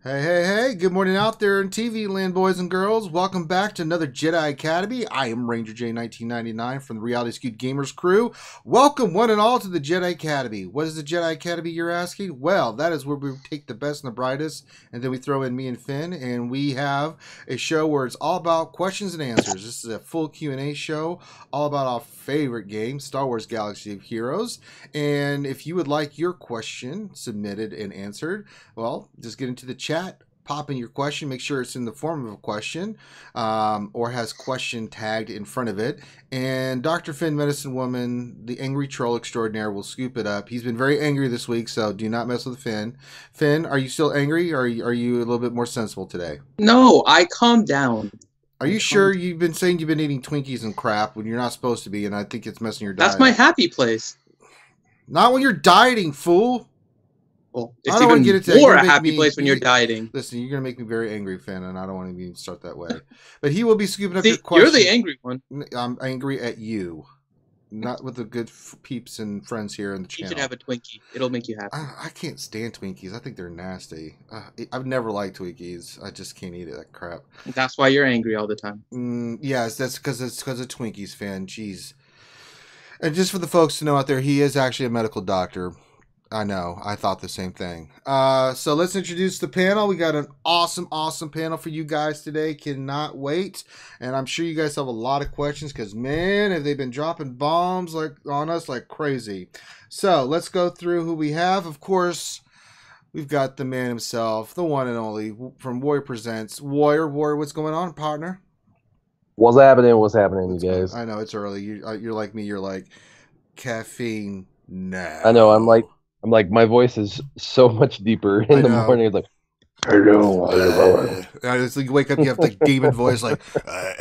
Hey, hey, hey, good morning out there in TV land, boys and girls. Welcome back to another Jedi Academy. I am Ranger J 1999 from the Reality Skewed Gamers crew. Welcome one and all to the Jedi Academy. What is the Jedi Academy, you're asking? Well, that is where we take the best and the brightest, and then we throw in me and Finn, and we have a show where it's all about questions and answers. This is a full Q&A show, all about our favorite game, Star Wars Galaxy of Heroes. And if you would like your question submitted and answered, well, just get into the chat, pop in your question, make sure it's in the form of a question or has question tagged in front of it, and Dr. Finn, Medicine Woman, the angry troll extraordinaire, will scoop it up. He's been very angry this week, so do not mess with Finn. Finn, are you still angry, or are you a little bit more sensible today? No, I calmed down. Are you sure? You've been saying you've been eating Twinkies and crap when you're not supposed to be, and I think it's messing your diet. That's my happy place. Not when you're dieting, fool. Well, it's even more a happy place when you're dieting. Listen, you're going to make me very angry, Finn, and I don't want to even start that way. But he will be scooping up your question. You're the angry one. I'm angry at you, not with the good peeps and friends here in the channel. You should have a Twinkie. It'll make you happy. I can't stand Twinkies. I think they're nasty. I've never liked Twinkies. I just can't eat it, that crap. That's why you're angry all the time. Yes, that's because of Twinkies, Finn. Jeez. And just for the folks to know out there, he is actually a medical doctor. I know. I thought the same thing. So let's introduce the panel. We got an awesome panel for you guys today. Cannot wait. And I'm sure you guys have a lot of questions because, man, have they been dropping bombs on us like crazy. So let's go through who we have. Of course, we've got the man himself, the one and only from Warrior Presents. Warrior, what's going on, partner? What's happening, you guys? I know, it's early. You're like me. You're like, caffeine now. I know. I'm like, my voice is so much deeper in the morning. It's like, hello. It's like you wake up, you have the demon voice, like,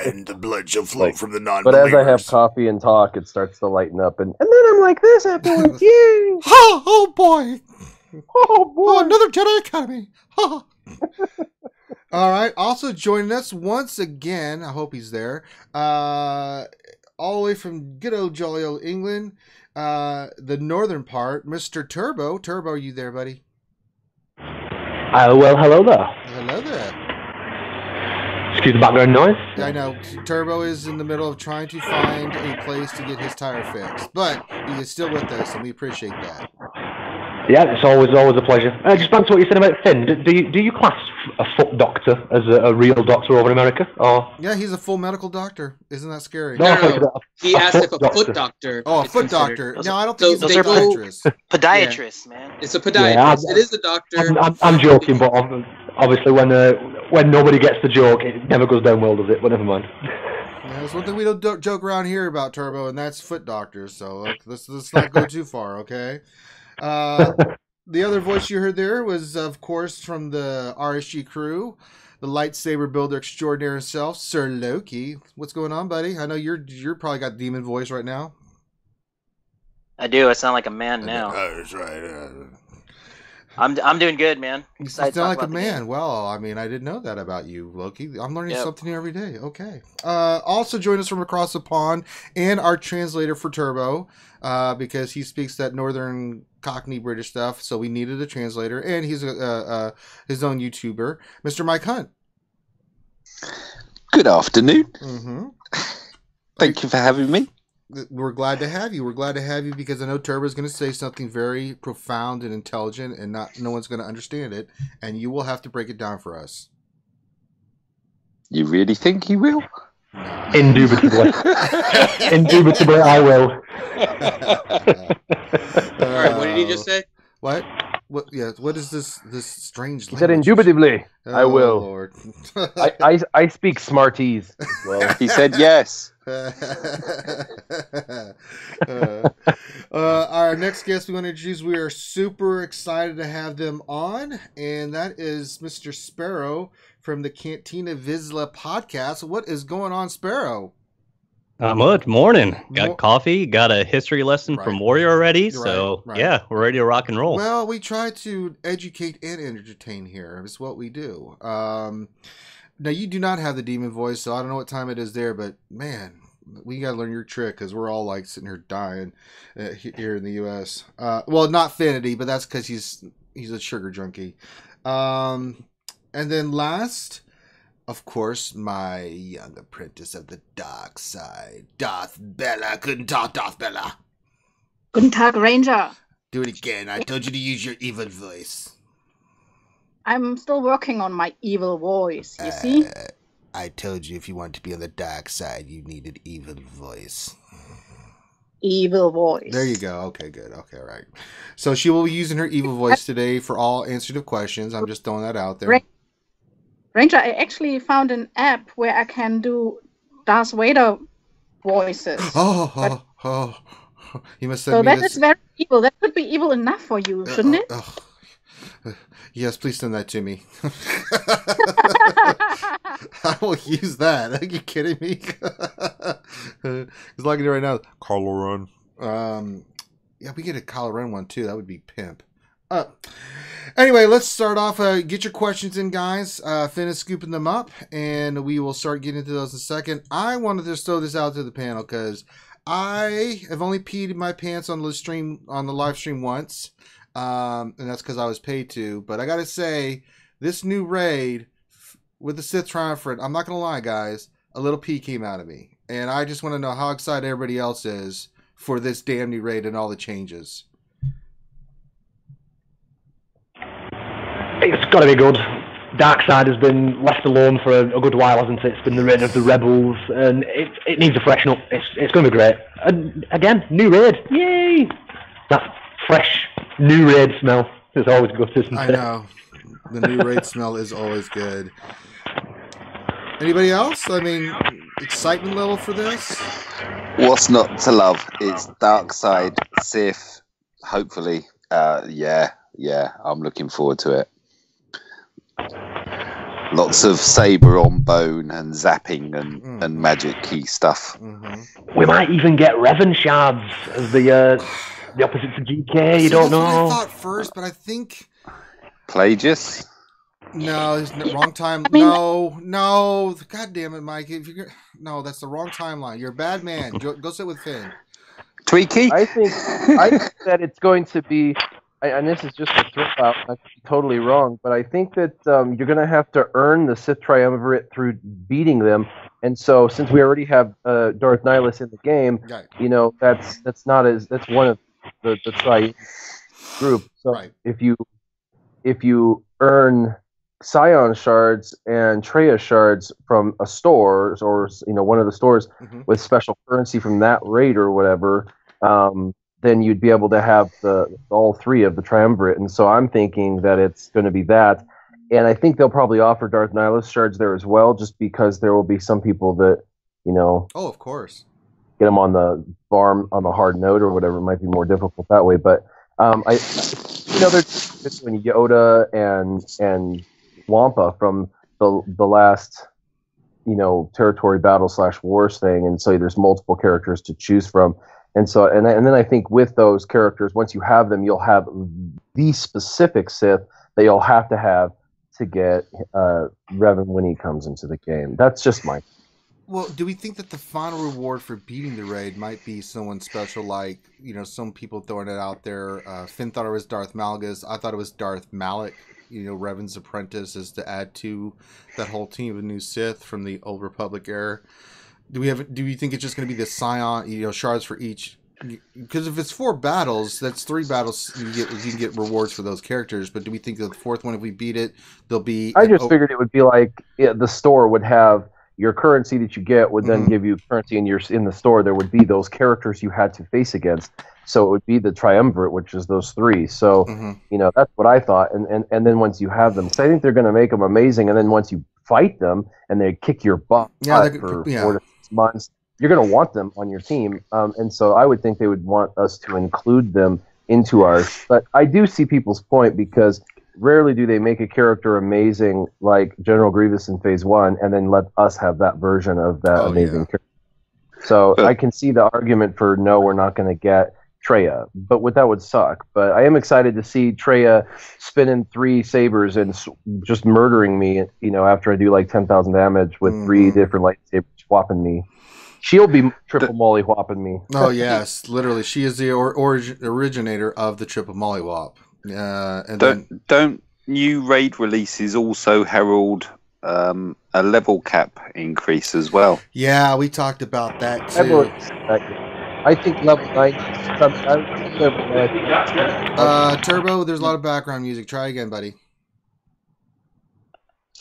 and the blood shall flow from the non-believers. But as I have coffee and talk, it starts to lighten up, and then I'm like this afterwards. Yay! Oh boy! Oh boy! Oh, another Jedi Academy! All right. Also joining us once again, I hope he's there, all the way from good old jolly old England. The northern part, Mr. Turbo. Turbo, are you there, buddy? Well, hello there. Hello there. Excuse the background noise. I know. Turbo is in the middle of trying to find a place to get his tire fixed, but he is still with us, and we appreciate that. Yeah, it's always a pleasure. Just back to what you said about Finn. Do you class a foot doctor as a real doctor over in America? Or? Yeah, he's a full medical doctor. Isn't that scary? No. He asked if a foot doctor. Oh, a foot doctor. No, I don't think he's a podiatrist. Podiatrist, man. It's a podiatrist. It is a doctor. I'm joking, but obviously when nobody gets the joke, it never goes down well, does it? But never mind. Yeah, there's one thing we don't joke around here about, Turbo, and that's foot doctors. So let's not go too far, okay? The other voice you heard there was, of course, from the RSG crew, the lightsaber builder extraordinaire himself, Sir Loki. What's going on, buddy? I know you're probably got demon voice right now. I do. I sound like a man now. That's right. I'm doing good, man. You sound like a man. Well, I mean, I didn't know that about you, Loki. I'm learning something new every day. Okay. Also join us from across the pond and our translator for Turbo, because he speaks that northern Cockney British stuff, so we needed a translator, and he's his own YouTuber, Mr. Mike Hunt. Good afternoon. Mm-hmm. Thank you for having me. We're glad to have you. We're glad to have you because I know Turbo is going to say something very profound and intelligent, and no one's going to understand it, and you will have to break it down for us. You really think he will? No. Indubitably. Indubitably, I will. All right, what did he just say? What? What? Yeah. What is this strange language? He said indubitably. I will. Lord. I speak Smartese as well. He said yes. Our next guest we want to introduce, we are super excited to have them on, and that is Mr. Sparrow from the Cantina Vizla podcast. What is going on, Sparrow? Good morning. Got coffee, got a history lesson from Warrior already, so yeah, we're ready to rock and roll. Well, we try to educate and entertain here. It's what we do. Now, you do not have the demon voice, so I don't know what time it is there, but man, we got to learn your trick because we're all like sitting here dying here in the U.S. Well, not Finity, but that's because he's a sugar junkie. And then last, of course, my young apprentice of the dark side, Darth Bella. Guten Tag, Darth Bella. Guten Tag, Ranger. Do it again. I told you to use your evil voice. I'm still working on my evil voice, you see? I told you if you want to be on the dark side, you need an evil voice. Evil voice. There you go. Okay, good. Okay, right. So she will be using her evil voice today for all answers to questions. I'm just throwing that out there. Ranger, I actually found an app where I can do Darth Vader voices. Oh. You must send so me that is very evil. That could be evil enough for you, shouldn't it? Yes, please send that to me. I will use that. Are you kidding me? Because like I do right now, Kylo Ren. Yeah, we get a Kylo Ren one too. That would be pimp. Anyway, let's start off. Get your questions in, guys. Finn is scooping them up, and we will start getting into those in a second. I wanted to throw this out to the panel because I have only peed in my pants on the live stream once. And that's because I was paid to. But I gotta say, this new raid with the Sith Triumvirate, I'm not gonna lie, guys, a little pee came out of me. And I just want to know how excited everybody else is for this damn new raid and all the changes. It's got to be good. Darkseid has been left alone for a good while, hasn't it? It's been the reign of the rebels, and it needs a freshen up. It's going to be great. And again, new raid. Yay! That fresh new raid smell is always good, isn't it? I know. The new raid smell is always good. Anybody else? I mean, excitement level for this? What's not to love? It's Darkseid, Sith, hopefully. Yeah, I'm looking forward to it. Lots of saber on bone and zapping and magic key stuff. Mm-hmm. We might even get Revan shards as the opposite to GK. You don't know. That's what I thought first, but I think Plagius. No, it's the wrong time. No. God damn it, Mike! No, that's the wrong timeline. You're a bad man. Go sit with Finn. Tweaky. I think that it's going to be. And this is just a throw out, I could be totally wrong, but I think that you're going to have to earn the Sith Triumvirate through beating them. And so, since we already have Darth Nihilus in the game, that's one of the tri group. So if you earn Scion shards and Traya shards from a store or one of the stores with special currency from that raid or whatever. Then you'd be able to have all three of the Triumvirate. And so I'm thinking that it's going to be that. And I think they'll probably offer Darth Nihilus shards there as well, just because there will be some people that, Oh, of course. Get them on the farm on the hard note or whatever. It might be more difficult that way. But they're between Yoda and Wampa from the last, territory battle / wars thing. And so there's multiple characters to choose from. And so, and then I think with those characters, once you have them, you'll have the specific Sith that you'll have to get Revan when he comes into the game. That's just my. Well, do we think that the final reward for beating the raid might be someone special, like some people throwing it out there? Finn thought it was Darth Malgus. I thought it was Darth Malak. Revan's apprentice is to add to that whole team of new Sith from the Old Republic era. Do you think it's just going to be the Scion, shards for each? Because if it's 4 battles, that's 3 battles. You can get rewards for those characters. But do we think that the 4th one, if we beat it, there'll be? I just figured it would be like the store would have your currency that you get would then give you currency in the store. There would be those characters you had to face against. So it would be the Triumvirate, which is those 3. So that's what I thought. And then once you have them, because I think they're going to make them amazing. And then once you fight them and they kick your butt for 4 to 6 months, you're going to want them on your team. And so I would think they would want us to include them into ours. But I do see people's point, because rarely do they make a character amazing like General Grievous in Phase 1 and then let us have that version of that amazing character. So I can see the argument for no, we're not going to get Traya, but that would suck. But I am excited to see Traya spinning 3 sabers and just murdering me, after I do like 10,000 damage with 3 different lightsabers swapping me. She'll be triple mollywhopping me. Oh yes, literally, she is the originator of the triple mollywhop. And don't new raid releases also herald a level cap increase as well. Yeah, we talked about that too. I think level 9. Turbo, there's a lot of background music. Try again, buddy.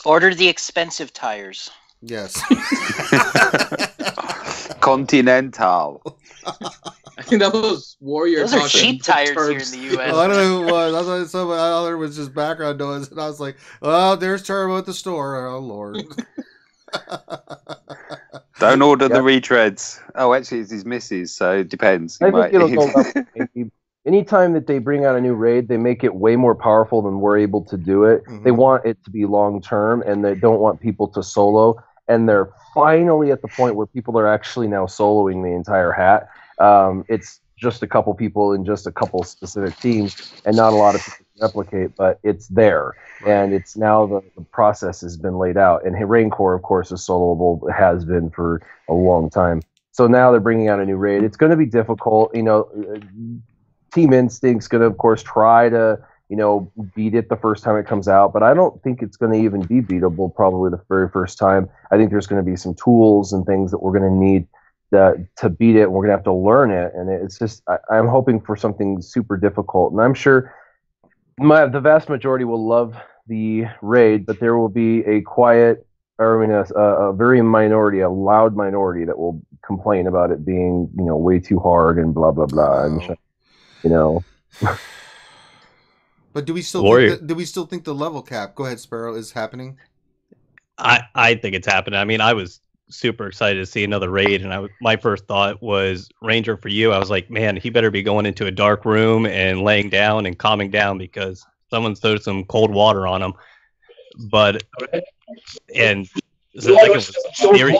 Order the expensive tires. Yes. Continental. I think that was Warrior. Those are cheap tires here in the U.S. I don't know who it was. I thought somebody other was just background noise, and I was like, "Oh, there's Turbo at the store." Oh Lord. Don't order the retreads. Oh, actually, it's his missus, so it depends. I think it'll go up. Anytime that they bring out a new raid, they make it way more powerful than we're able to do it. Mm-hmm. They want it to be long term, and they don't want people to solo. And they're finally at the point where people are actually now soloing the entire hat. It's just a couple people in just a couple specific teams, and not a lot of people can replicate, but it's there. And it's now the process has been laid out. And Rancor, of course, is soloable, has been for a long time. So now they're bringing out a new raid. It's going to be difficult. You know, Team Instinct's going to, of course, try to, you know, beat it the first time it comes out, but I don't think it's going to even be beatable probably the very first time. I think there's going to be some tools and things that we're going to need to beat it, and we're going to have to learn it. And it's just, I'm hoping for something super difficult. And I'm sure the vast majority will love the raid, but there will be a quiet, or I mean, a very minority, a loud minority that will complain about it being, you know, way too hard and blah, blah, blah. And, you know. But do we still think the level cap? Go ahead, Sparrow, is happening? I think it's happening. I mean, I was super excited to see another raid, and my first thought was Ranger for you. I was like, man, he better be going into a dark room and laying down and calming down because someone's thrown some cold water on him. But and the second was theory.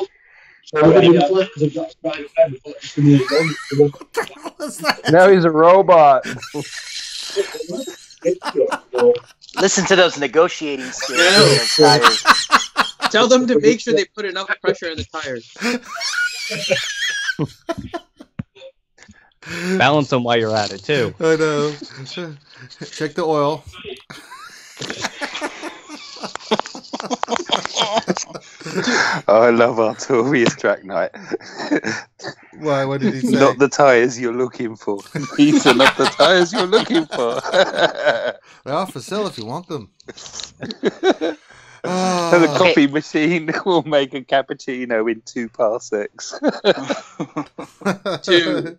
Now he's a robot. Listen to those negotiating skills. Yeah. Tell them to make sure they put enough pressure in the tires. Balance them while you're at it too. I know. Check the oil. Oh, I love Artorias track night. Why? What did he say? Not the tires you're looking for. These are not the tires you're looking for. Well, for sale if you want them. The coffee machine will make a cappuccino in 2 parsecs. to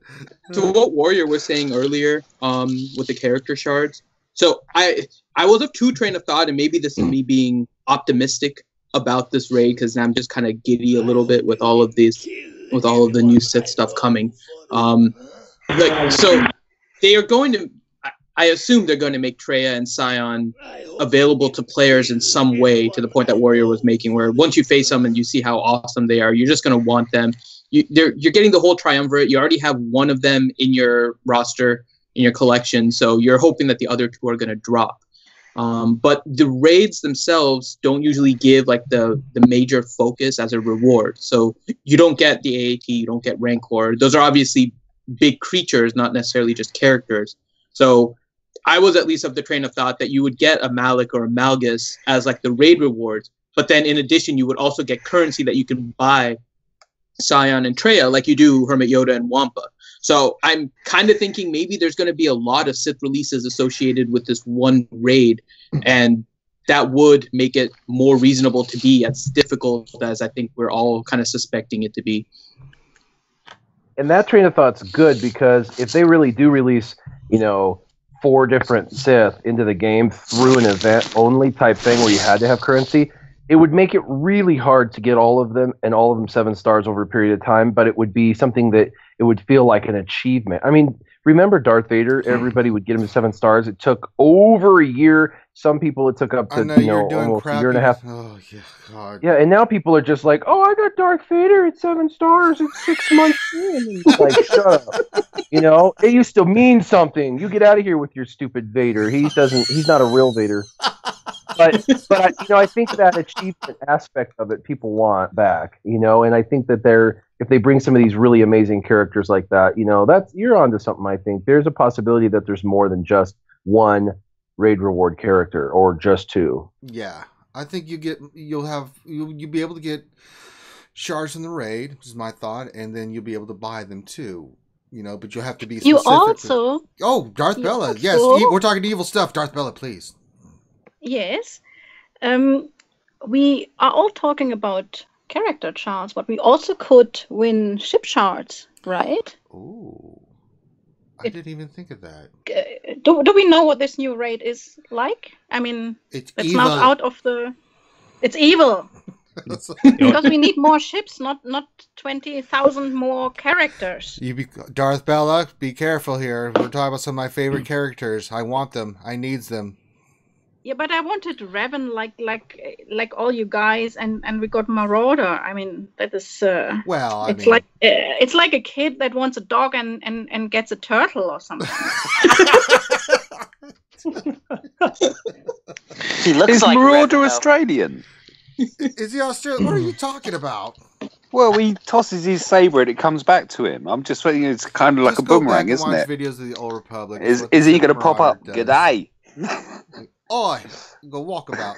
what Warrior was saying earlier, with the character shards. So I was of 2 train of thought, and maybe this is me being optimistic about this raid because I'm just kind of giddy a little bit with all of the new Sith stuff coming. So they are going to. I assume they're going to make Traya and Scion available to players in some way, to the point that Warrior was making, where once you face them and you see how awesome they are, you're just going to want them. You're getting the whole triumvirate. You already have one of them in your roster, in your collection, so you're hoping that the other 2 are going to drop. But the raids themselves don't usually give like the major focus as a reward. So you don't get the AAT, you don't get Rancor. Those are obviously big creatures, not necessarily just characters. So I was at least of the train of thought that you would get a Malik or a Malgus as like the raid rewards, but then in addition you would also get currency that you can buy Scion and Traya like you do Hermit Yoda and Wampa. So I'm kind of thinking maybe there's going to be a lot of Sith releases associated with this one raid, and that would make it more reasonable to be as difficult as I think we're all kind of suspecting it to be. And that train of thought's good, because if they really do release, you know, 4 different Sith into the game through an event only type thing where you had to have currency, it would make it really hard to get all of them and all of them 7 stars over a period of time, but it would be something that it would feel like an achievement. I mean, remember Darth Vader? Everybody would get him to 7 stars. It took over a year. Some people it took up to almost a year and a half. Oh, yeah, God. Yeah, and now people are just like, oh, I got Darth Vader at 7 stars. It's 6 months in. It's like, shut up. You know, it used to mean something. You get out of here with your stupid Vader. He's not a real Vader. But I think that achievement aspect of it people want back, you know, and I think that if they bring some of these really amazing characters like that, you know, you're onto something. I think there's a possibility that there's more than just one raid reward character, or just 2. Yeah, I think you'll be able to get shards in the raid, which is my thought, and then you'll be able to buy them too. But you'll have to be specific. Darth Bella. Yes, we're talking evil stuff. Darth Bella, please. Yes. We are all talking about character shards, but we also could win ship shards, right? Ooh. I didn't even think of that. Do we know what this new raid is like? I mean, it's not out of the... It's evil. Because we need more ships, not 20,000 more characters. Darth Bella, be careful here. We're talking about some of my favorite characters. I want them. I needs them. Yeah, but I wanted Revan like all you guys, and we got Marauder. I mean, that is it's like a kid that wants a dog and gets a turtle or something. He looks like Marauder Australian. Is he Australian? What are you talking about? Well, he tosses his saber and it comes back to him. I'm just thinking it's kind of like a boomerang, isn't it? Videos of the Old Republic. Is he going to pop up? G'day. Oi, go walkabout.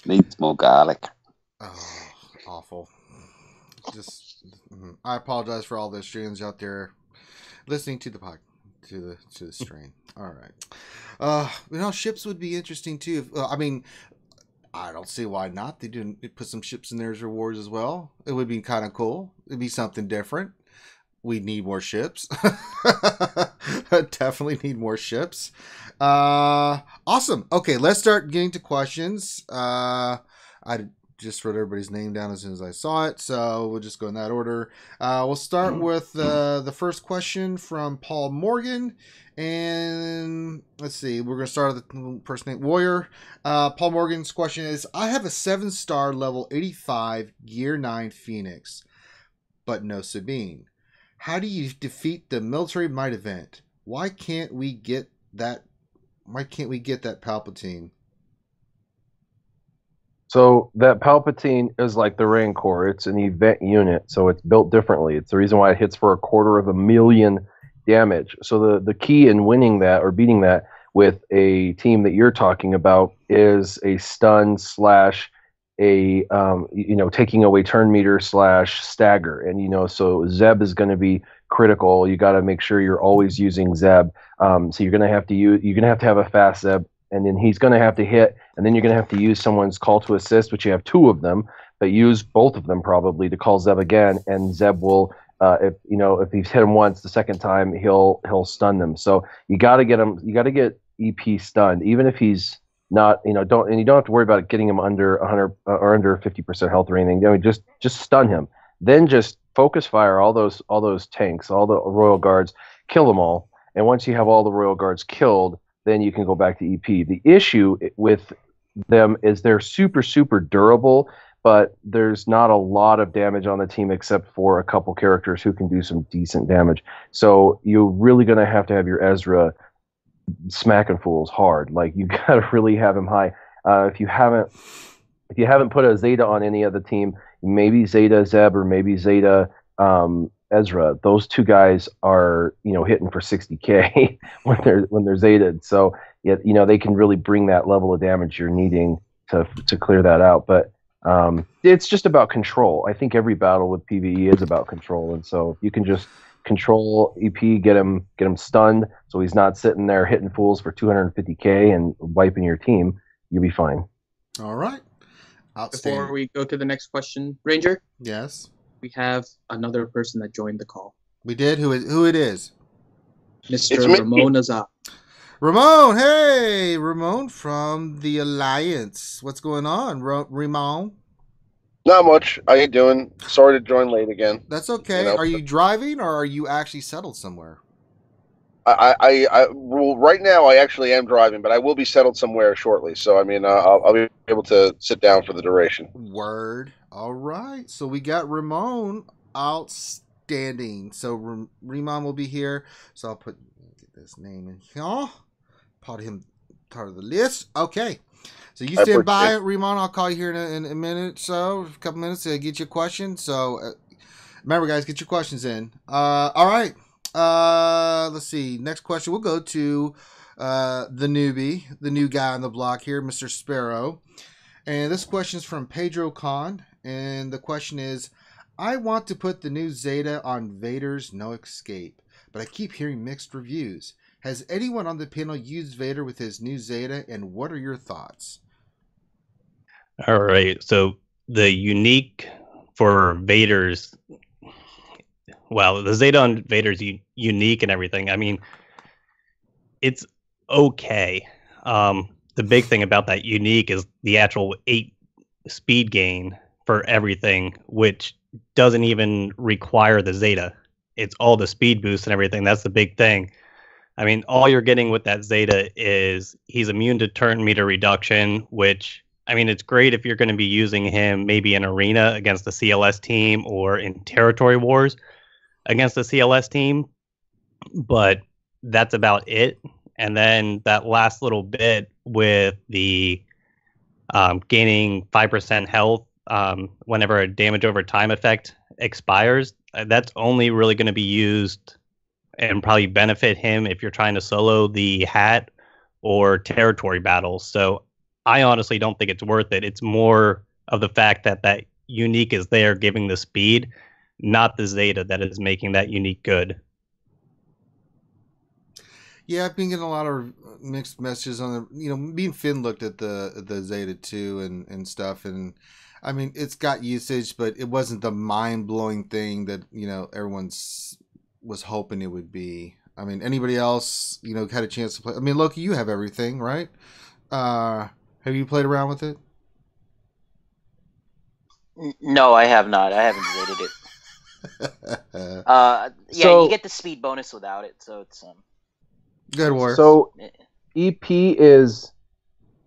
Needs more garlic. Oh, awful. I apologize for all the streams out there listening to the to the stream. All right. Ships would be interesting too. I don't see why not. They didn't put some ships in there as rewards as well. It would be kind of cool. It'd be something different. We need more ships. Definitely need more ships. Awesome. Okay, let's start getting to questions. I just wrote everybody's name down as soon as I saw it, so we'll just go in that order. We'll start with the first question from Paul Morgan. And let's see, we're going to start with the person named Warrior. Paul Morgan's question is, I have a 7-star level 85 Gear 9 Phoenix, but no Sabine. How do you defeat the military might event? Why can't we get that Palpatine? So that Palpatine is like the Rancor. It's an event unit, so it's built differently. It's the reason why it hits for 250,000 damage. So the key in winning that or beating that with a team that you're talking about is a stun / a taking away turn meter / stagger, and so Zeb is going to be critical. You got to make sure you're always using Zeb. So you're going to have to have a fast Zeb, and then he's going to have to hit, and then you're going to have to use someone's call to assist, which you have 2 of them, but use both of them probably to call Zeb again, and Zeb will if he's hit him once, the second time he'll stun them. So you got to get him. You got to get EP stunned, even if he's not, you don't have to worry about getting him under 100 or under 50% health or anything. Just stun him. Then just focus fire all those tanks, all the Royal Guards, kill them all. And once you have all the Royal Guards killed, then you can go back to EP. The issue with them is they're super, super durable, but there's not a lot of damage on the team except for a couple characters who can do some decent damage. So you're really going to have your Ezra smacking fools hard. Like, you got to really have him high. If you haven't put a Zeta on any other team, maybe Zeta Zeb or maybe Zeta Ezra. Those 2 guys are hitting for 60k when they're Zetaed. So they can really bring that level of damage you're needing to clear that out. But it's just about control. I think every battle with PvE is about control, and so if you can just control EP, get him stunned, so he's not sitting there hitting fools for 250k and wiping your team, you'll be fine. All right. Before we go to the next question, Ranger. Yes. We have another person that joined the call. We did. Who it is? Mr. Ramon Azar. Ramon, hey, Ramon from the Alliance. What's going on, Ramon? Not much. How you doing? Sorry to join late again. That's okay. Are you driving or are you actually settled somewhere? Well, right now I actually am driving, but I will be settled somewhere shortly. So I'll be able to sit down for the duration. Word. All right. So we got Ramon. Outstanding. So Ramon will be here. So I'll get this name in here. Part of the list. Okay. So you stand by, Ramon. I'll call you here in a minute, a couple minutes to get your question. So remember, guys, get your questions in. All right. Let's see. Next question. We'll go to the newbie, the new guy on the block here, Mr. Sparrow. And this question is from Pedro Khan. And the question is, I want to put the new Zeta on Vader's No Escape, but I keep hearing mixed reviews. Has anyone on the panel used Vader with his new Zeta, and what are your thoughts? All right, so the unique for Vader's, well, the Zeta on Vader's unique and everything. I mean, it's okay. The big thing about that unique is the actual 8 speed gain for everything, which doesn't even require the Zeta. It's all the speed boost and everything. That's the big thing. I mean, all you're getting with that Zeta is he's immune to turn meter reduction, which, I mean, it's great if you're going to be using him maybe in arena against the CLS team or in territory wars against the CLS team, but that's about it. And then that last little bit with the gaining 5% health whenever a damage over time effect expires, that's only really going to be used and probably benefit him if you're trying to solo the hat or territory battles. So I honestly don't think it's worth it. It's more of the fact that that unique is there giving the speed, not the Zeta that is making that unique good. Yeah, I've been getting a lot of mixed messages on the, me and Finn looked at the Zeta too and stuff, and I mean, it's got usage, but it wasn't the mind-blowing thing that, everyone's was hoping it would be. I mean, anybody else, had a chance to play? I mean, Loki, you have everything, right? Have you played around with it? No, I have not. I haven't rated it. You get the speed bonus without it, so it's good work. So EP is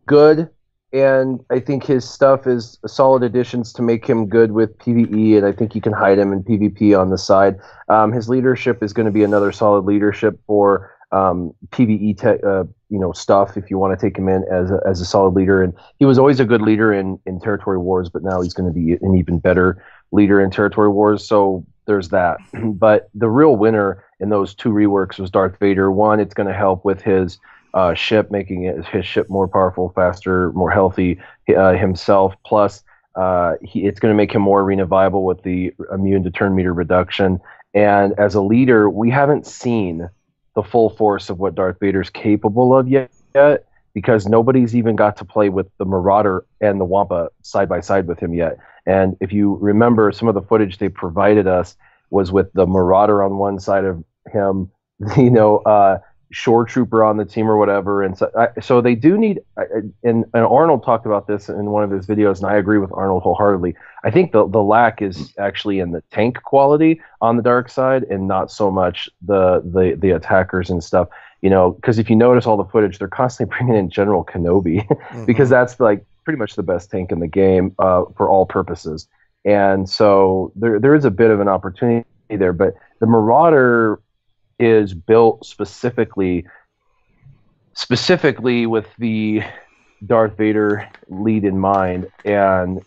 good, and I think his stuff is solid additions to make him good with PvE, and I think you can hide him in PvP on the side. His leadership is going to be another solid leadership for PvE stuff if you want to take him in as a solid leader. And he was always a good leader in territory wars, but now he's going to be an even better leader in territory wars. So there's that. But the real winner in those 2 reworks was Darth Vader. One, it's going to help with his ship, making his ship more powerful, faster, more healthy himself. Plus, it's going to make him more arena viable with the immune to turn meter reduction. And as a leader, we haven't seen the full force of what Darth Vader's capable of yet, because nobody's even got to play with the Marauder and the Wampa side by side with him yet. And if you remember, some of the footage they provided us was with the Marauder on one side of him, Shore Trooper on the team or whatever. And so they do need, and Arnold talked about this in one of his videos, and I agree with Arnold wholeheartedly. I think the lack is actually in the tank quality on the dark side, and not so much the attackers and stuff. Because if you notice all the footage, they're constantly bringing in General Kenobi because that's like pretty much the best tank in the game for all purposes. And so there is a bit of an opportunity there, but the Marauder is built specifically with the Darth Vader lead in mind, and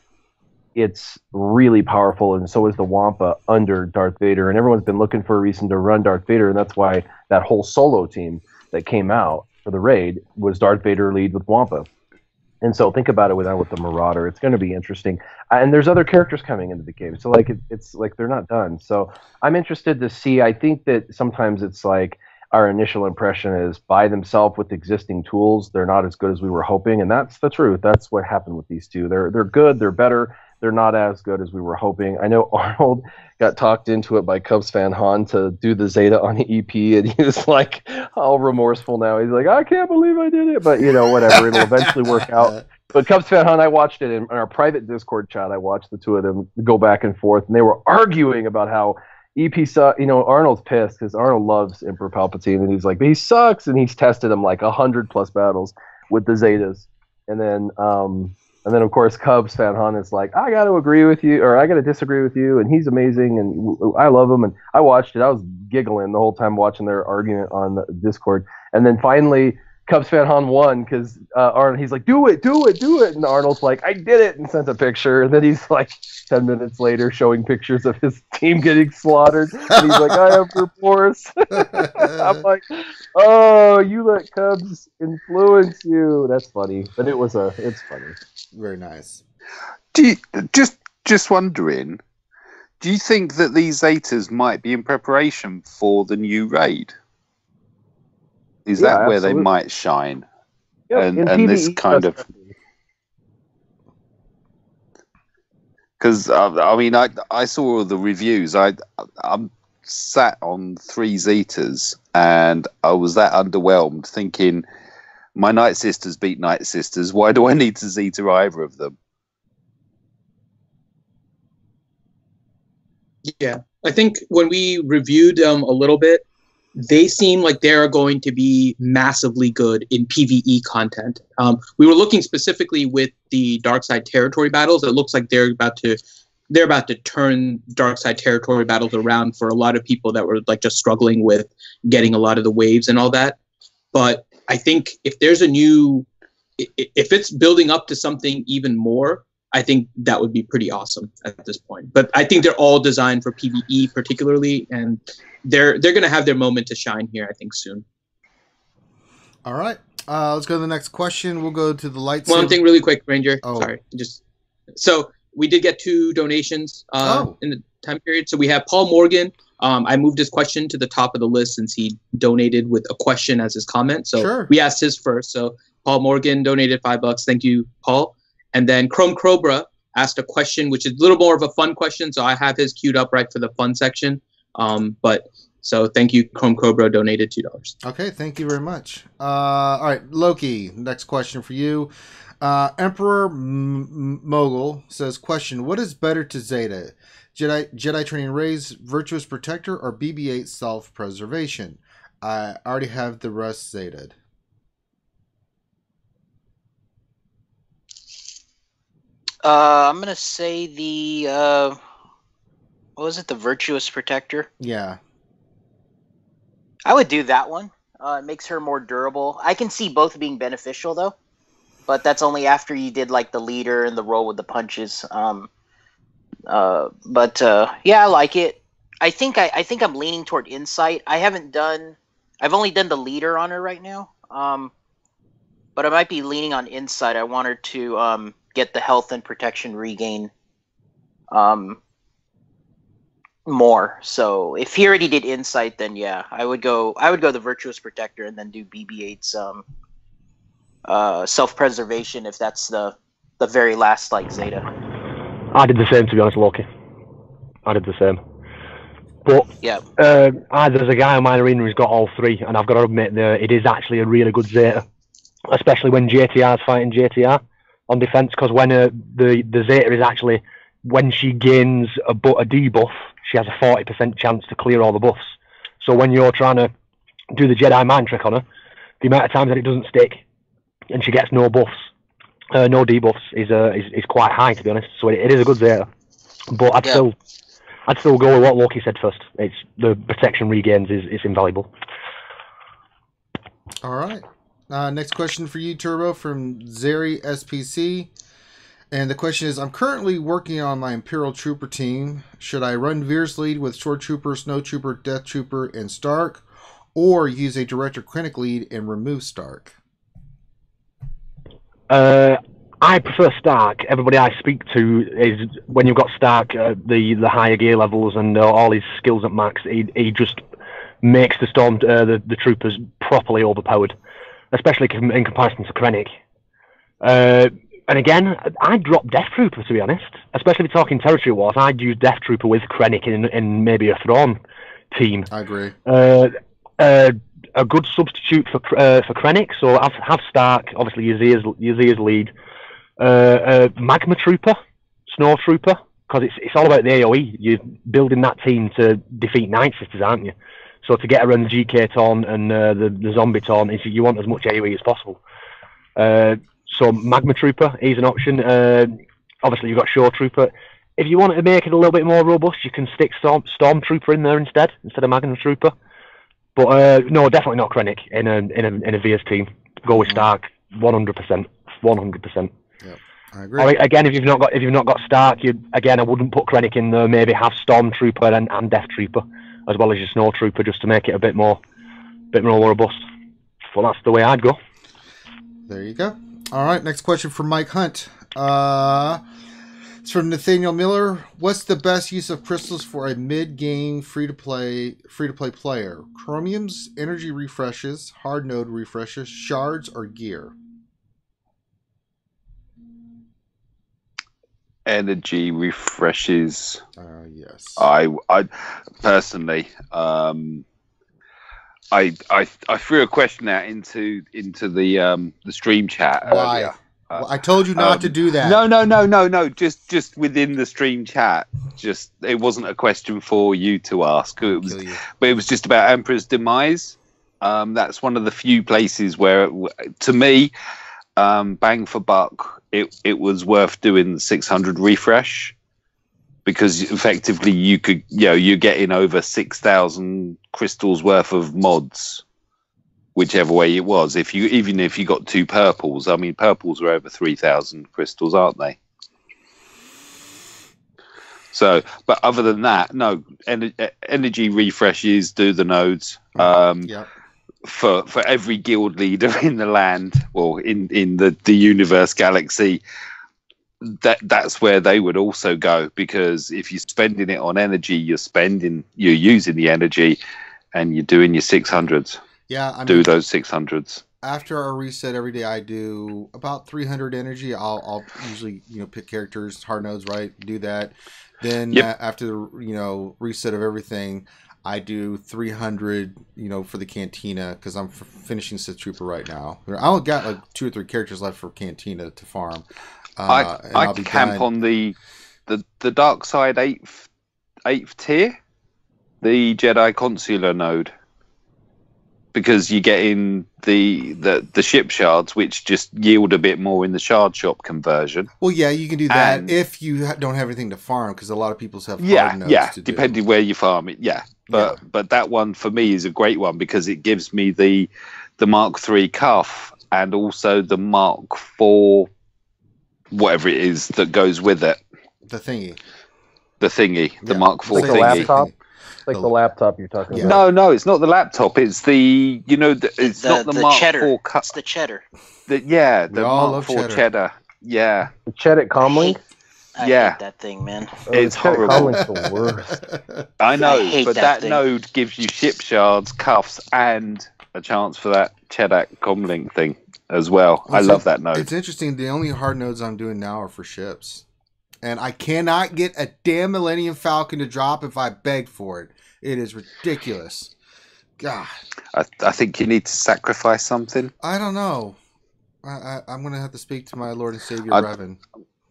it's really powerful, and so is the Wampa under Darth Vader, and everyone's been looking for a reason to run Darth Vader, and that's why that whole solo team that came out for the raid was Darth Vader lead with Wampa. And so think about it with the Marauder. It's going to be interesting. And there's other characters coming into the game. So it's like they're not done. So I'm interested to see. I think that sometimes it's like our initial impression is by themselves with existing tools, they're not as good as we were hoping. And that's the truth. That's what happened with these two. They're good. They're better. They're not as good as we were hoping. I know Arnold got talked into it by Cubs fan Han to do the Zeta on the EP, and he was like all remorseful now. He's like, I can't believe I did it. But, whatever. It'll eventually work out. But Cubs fan Han, I watched it in our private Discord chat. I watched the two of them go back and forth, and they were arguing about how EP sucks. Arnold's pissed because Arnold loves Emperor Palpatine, and he's like, but he sucks, and he's tested him like 100+ battles with the Zetas. And then, of course, Cubs fan Han is like, I got to agree with you, or I got to disagree with you, and he's amazing, and I love him. And I watched it. I was giggling the whole time watching their argument on the Discord. And then finally, Cubs fan Han won because Arnold, he's like, do it, and Arnold's like, I did it, and sent a picture, and then he's like 10 minutes later showing pictures of his team getting slaughtered, and he's like, I have remorse. I'm like, oh, you let Cubs influence you. That's funny, but it's funny. Very nice. Do you, just wondering, do you think that these Zetas might be in preparation for the new raid? Is that where they might shine? Yep, and this kind of... Because, I mean, I saw all the reviews. I'm sat on 3 Zetas, and I was that underwhelmed, thinking, my Nightsisters beat Nightsisters. Why do I need to Zeta either of them? Yeah, I think when we reviewed them a little bit, they seem like they're going to be massively good in PvE content. We were looking specifically with the dark side territory battles. It looks like they're about to turn dark side territory battles around for a lot of people that were like just struggling with getting a lot of the waves and all that. But I think if it's building up to something even more, I think that would be pretty awesome at this point. But I think they're all designed for PvE particularly, and they're going to have their moment to shine here, I think, soon. All right. Let's go to the next question. We'll go to the lightsaber. One thing really quick, Ranger. Oh. Sorry. So we did get 2 donations in the time period. So we have Paul Morgan. I moved his question to the top of the list since he donated with a question as his comment. So we asked his first. So Paul Morgan donated $5. Thank you, Paul. And then Chrome Cobra asked a question, which is a little more of a fun question. So I have his queued up right for the fun section. So thank you, Chrome Cobra donated $2. Okay, thank you very much. All right, Loki, next question for you. Emperor Mogul says, question, what is better to Zeta? Jedi training Rey's Virtuous Protector or BB-8 Self-Preservation? I already have the rest Zeta'd. I'm going to say the, what was it, the Virtuous Protector? Yeah. I would do that one. It makes her more durable. I can see both being beneficial, though. But that's only after you did, like, the leader and the roll with the punches. Yeah, I like it. I think I'm leaning toward Insight. I've only done the leader on her right now. But I might be leaning on Insight. I want her to, get the health and protection regain more. So if he already did Insight, then yeah, I would go the Virtuous Protector and then do BB-8's self-preservation if that's the very last like Zeta. I did the same, to be honest, Loki. I did the same. But yeah, there's a guy in my arena who's got all 3, and I've got to admit it is actually a really good Zeta, especially when JTR is fighting JTR on defense, because when the Zeta is actually, when she gains a debuff, she has a 40% chance to clear all the buffs. So when you're trying to do the Jedi mind trick on her, the amount of times that it doesn't stick and she gets no buffs, no debuffs is quite high, to be honest. So it is a good Zeta. But I'd still go with what Loki said first. It's the protection regains is invaluable. All right. Next question for you, Turbo, from Zeri SPC. And the question is, I'm currently working on my Imperial Trooper team. Should I run Veer's lead with Shore Trooper, Snow Trooper, Death Trooper, and Starck? Or use a Director Krennic lead and remove Starck? I prefer Starck. Everybody I speak to is, when you've got Starck, the higher gear levels and all his skills at max, he just makes the troopers properly overpowered, especially in comparison to Krennic. And again, I'd drop Death Trooper, to be honest. Especially if you're talking Territory Wars, I'd use Death Trooper with Krennic in maybe a Thrawn team. I agree. A good substitute for Krennic, so have Starck, obviously Yazir's lead. Magma Trooper, Snow Trooper, because it's all about the AoE. You're building that team to defeat Nightsisters, aren't you? So to get around the GK Taunt and the Zombie Taunt, you want as much AoE as possible. So Magma Trooper is an option. Obviously, you've got Shore Trooper. If you want to make it a little bit more robust, you can stick Storm Trooper in there instead of Magma Trooper. But no, definitely not Krennic in a Veer's team. go with Starck 100%. 100%. Yep, I agree. Or again, if you've not got Starck, I wouldn't put Krennic in there. Maybe have Stormtrooper and Death Trooper as well as your Snow Trooper, just to make it a bit more robust. Well, that's the way I'd go. There you go. All right, next question from Mike Hunt. It's from Nathaniel Miller. What's the best use of crystals for a mid-game free-to-play player? Chromiums, energy refreshes, hard node refreshes, shards, or gear? Energy refreshes. Yes. I personally, I threw a question out into the stream chat earlier. Well, I told you not to do that. No. Just within the stream chat. It wasn't a question for you to ask. But it was just about Emperor's Demise. That's one of the few places where, to me, bang for buck, it was worth doing the 600 refresh, because effectively you're getting over 6,000 crystals worth of mods. Whichever way it was, even if you got 2 purples, I mean, purples are over 3,000 crystals, aren't they? So, but other than that, no, energy refreshes, do the nodes. For every guild leader in the land, or in the universe galaxy, that's where they would also go, because if you're spending it on energy, you're using the energy, and you're doing your 600s. Yeah, do those 600s. After our reset every day, I do about 300 energy. I'll usually pick characters, hard nodes, right? Do that. Then after the reset of everything, I do 300 for the Cantina, because I'm finishing Sith Trooper right now. I only got like 2 or 3 characters left for Cantina to farm. I camp on the dark side 8th tier, the Jedi Consular node. Because you get in the ship shards, which just yield a bit more in the shard shop conversion. Well, yeah, you can do that if you don't have anything to farm, because a lot of people have hard nodes to do. Depending where you farm it, But that one for me is a great one, because it gives me the Mark III cuff and also the Mark IV, whatever it is that goes with it. The thingy, the Mark IV like thingy. The laptop? Like the laptop you're talking about. No, it's not the laptop. It's the it's not the Mark cheddar. IV cut. It's the cheddar. The Mark IV cheddar. Yeah. The cheddar comlink? I hate that thing, man. It's horrible. Comlink's the worst. I know, but that node gives you ship shards, cuffs, and a chance for that cheddar comlink thing as well. I love that node. It's interesting. The only hard nodes I'm doing now are for ships. And I cannot get a damn Millennium Falcon to drop if I beg for it. It is ridiculous. God. I think you need to sacrifice something. I don't know. I'm going to have to speak to my Lord and Savior, Revan.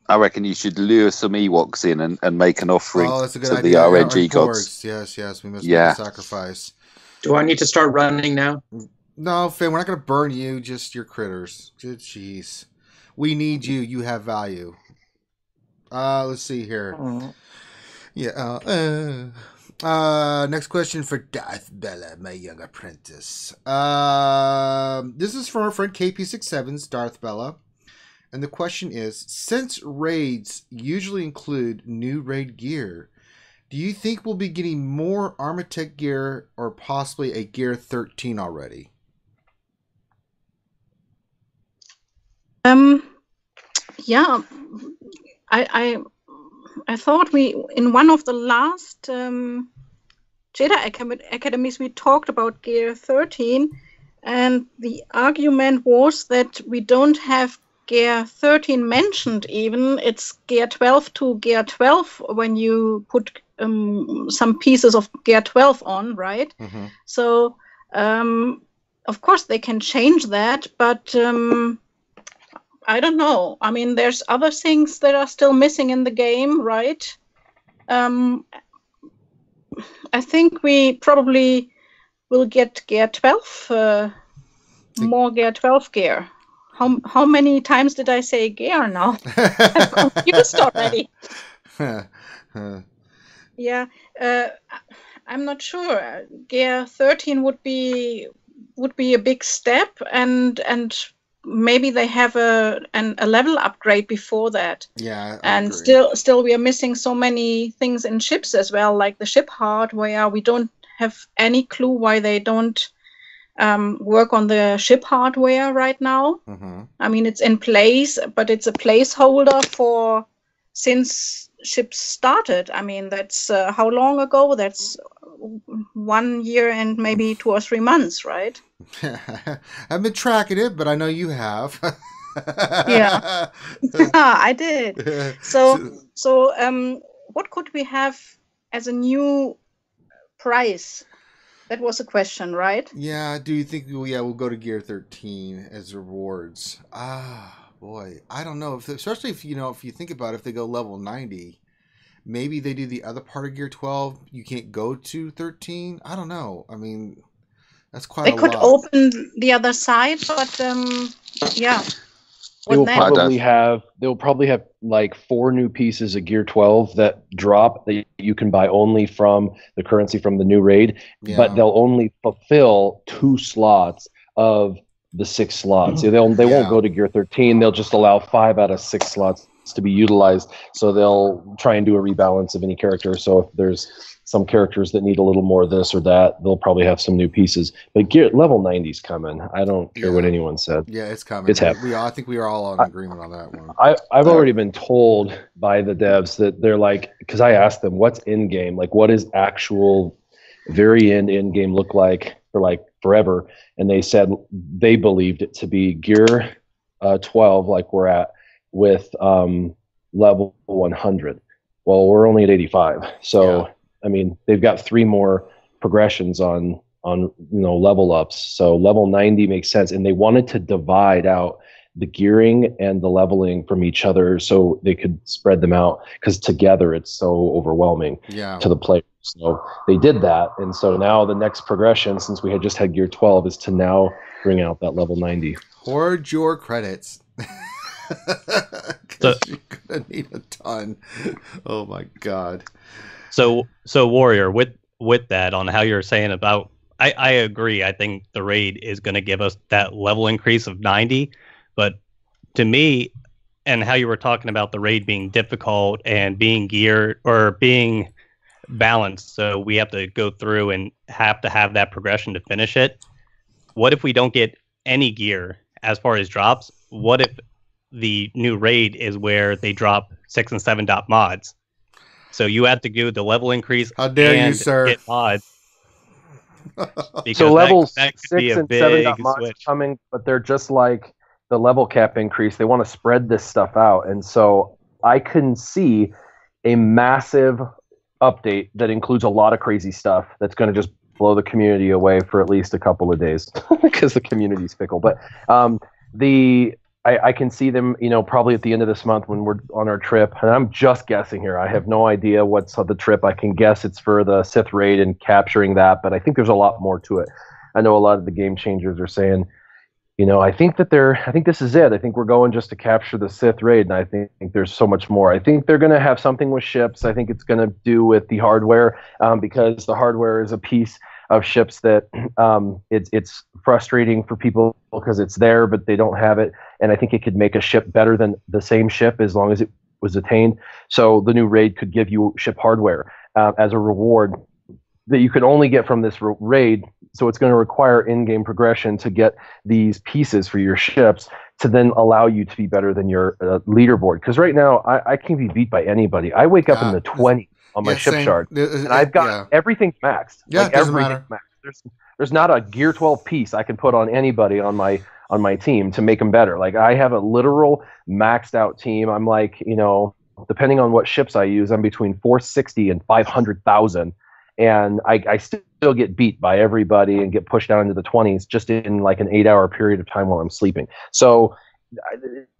I reckon you should lure some Ewoks in and make an offering that's a good to idea. the RNG gods. Yes. We must make a sacrifice. Do I need to start running now? No, Finn, we're not going to burn you, just your critters. Jeez. We need you. You have value. Let's see here. Next question for Darth Bella, my young apprentice. This is from our friend KP67's Darth Bella. And the question is, since raids usually include new raid gear, do you think we'll be getting more Armatech gear or possibly a Gear 13 already? Yeah. I thought in one of the last Jedi Academies we talked about Gear 13, and the argument was that we don't have Gear 13 mentioned even. It's Gear 12 to Gear 12 when you put some pieces of Gear 12 on, right? Mm-hmm. So, of course they can change that, but I don't know. I mean, there's other things that are still missing in the game, right? I think we probably will get Gear 12, more Gear 12 gear. How many times did I say gear now? I'm confused already. Yeah, I'm not sure. Gear 13 would be would be a big step, and maybe they have a level upgrade before that. Yeah, and still we are missing so many things in ships as well, like the ship hardware. We don't have any clue why they don't work on the ship hardware right now. Mm-hmm. I mean, it's in place, but it's a placeholder for since ships started. I mean, that's how long ago? That's 1 year and maybe 2 or 3 months, right? I've been tracking it, but I know you have. Yeah, I did. So, what could we have as a new price? That was a question, right? Yeah. Do you think we'll go to Gear 13 as rewards? Boy, I don't know. Especially if you think about it, if they go level 90, maybe they do the other part of Gear 12. You can't go to 13. I don't know. I mean, that's quite a lot. They could open the other side, but yeah. They'll probably have like 4 new pieces of Gear 12 that drop that you can buy only from the currency from the new raid, but they'll only fulfill 2 slots of the 6 slots. They won't go to Gear 13. They'll just allow 5 out of 6 slots to be utilized. So they'll try and do a rebalance of any character. So if there's some characters that need a little more of this or that, they'll probably have some new pieces. But level 90's coming. I don't care what anyone said. Yeah, it's coming. It's happening. I think we are all in agreement on that one. I've already been told by the devs that they're like, because I asked them, what's in-game? Like, what is actual very end in-game look like for like forever? And they said they believed it to be Gear 12, like we're at, with level 100. Well, we're only at 85. So, I mean, they've got 3 more progressions on level ups. So level 90 makes sense. And they wanted to divide out the gearing and the leveling from each other so they could spread them out, because together it's so overwhelming to the players. So they did that. And so now the next progression, since we had just had Gear 12, is to now bring out that level 90. Hoard your credits. Because you're going to need a ton. Oh, my God. So Warrior, with that, on how you're saying about, I agree. I think the raid is going to give us that level increase of 90. But to me, and how you were talking about the raid being difficult and being geared or being balanced, so we have to go through and have to have that progression to finish it. What if we don't get any gear as far as drops? What if the new raid is where they drop 6 and 7 dot mods? So you have to do the level increase. How dare you, sir? Get mods. So level 6 and 7 dot mods are coming, but they're just like the level cap increase. They want to spread this stuff out. And so I can see a massive update that includes a lot of crazy stuff that's going to just blow the community away for at least a couple of days because the community's fickle. But I can see them, probably at the end of this month when we're on our trip. And I'm just guessing here. I have no idea what's on the trip. I can guess it's for the Sith raid and capturing that, but I think there's a lot more to it. I know a lot of the game changers are saying, I think this is it. I think we're going just to capture the Sith raid, and I think there's so much more. I think they're going to have something with ships. I think it's going to do with the hardware, because the hardware is a piece of ships that it's frustrating for people because it's there, but they don't have it. And I think it could make a ship better than the same ship as long as it was attained. So the new raid could give you ship hardware as a reward that you can only get from this raid. So it's going to require in-game progression to get these pieces for your ships to then allow you to be better than your leaderboard. Because right now, I can be beat by anybody. I wake up in the 20 on my ship chart, and I've got everything maxed. Yeah, it doesn't matter. Maxed. There's not a Gear 12 piece I can put on anybody on my team to make them better. Like, I have a literal maxed out team. I'm like, depending on what ships I use, I'm between 460 and 500,000. And I still get beat by everybody and get pushed down into the 20s just in like an 8-hour period of time while I'm sleeping. So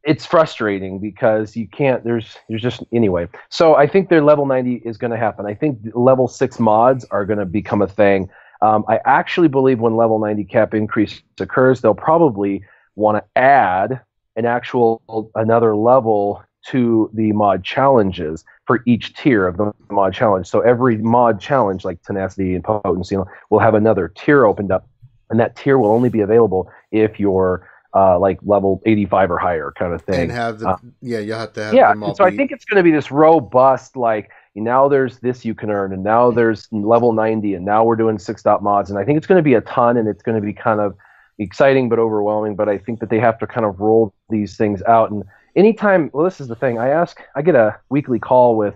it's frustrating because you can't, there's just, anyway. So I think their level 90 is going to happen. I think level 6 mods are going to become a thing. I actually believe when level 90 cap increase occurs, they'll probably want to add another level to the mod challenges for each tier of the mod challenge. So every mod challenge, like tenacity and potency, will have another tier opened up and that tier will only be available if you're like level 85 or higher kind of thing. And have the you'll have to have them all. So I think it's going to be this robust, like, now there's this you can earn, and now there's level 90, and now we're doing 6-dot mods, and I think it's going to be a ton, and it's going to be kind of exciting but overwhelming. But I think that they have to kind of roll these things out. And anytime, well, this is the thing, I get a weekly call with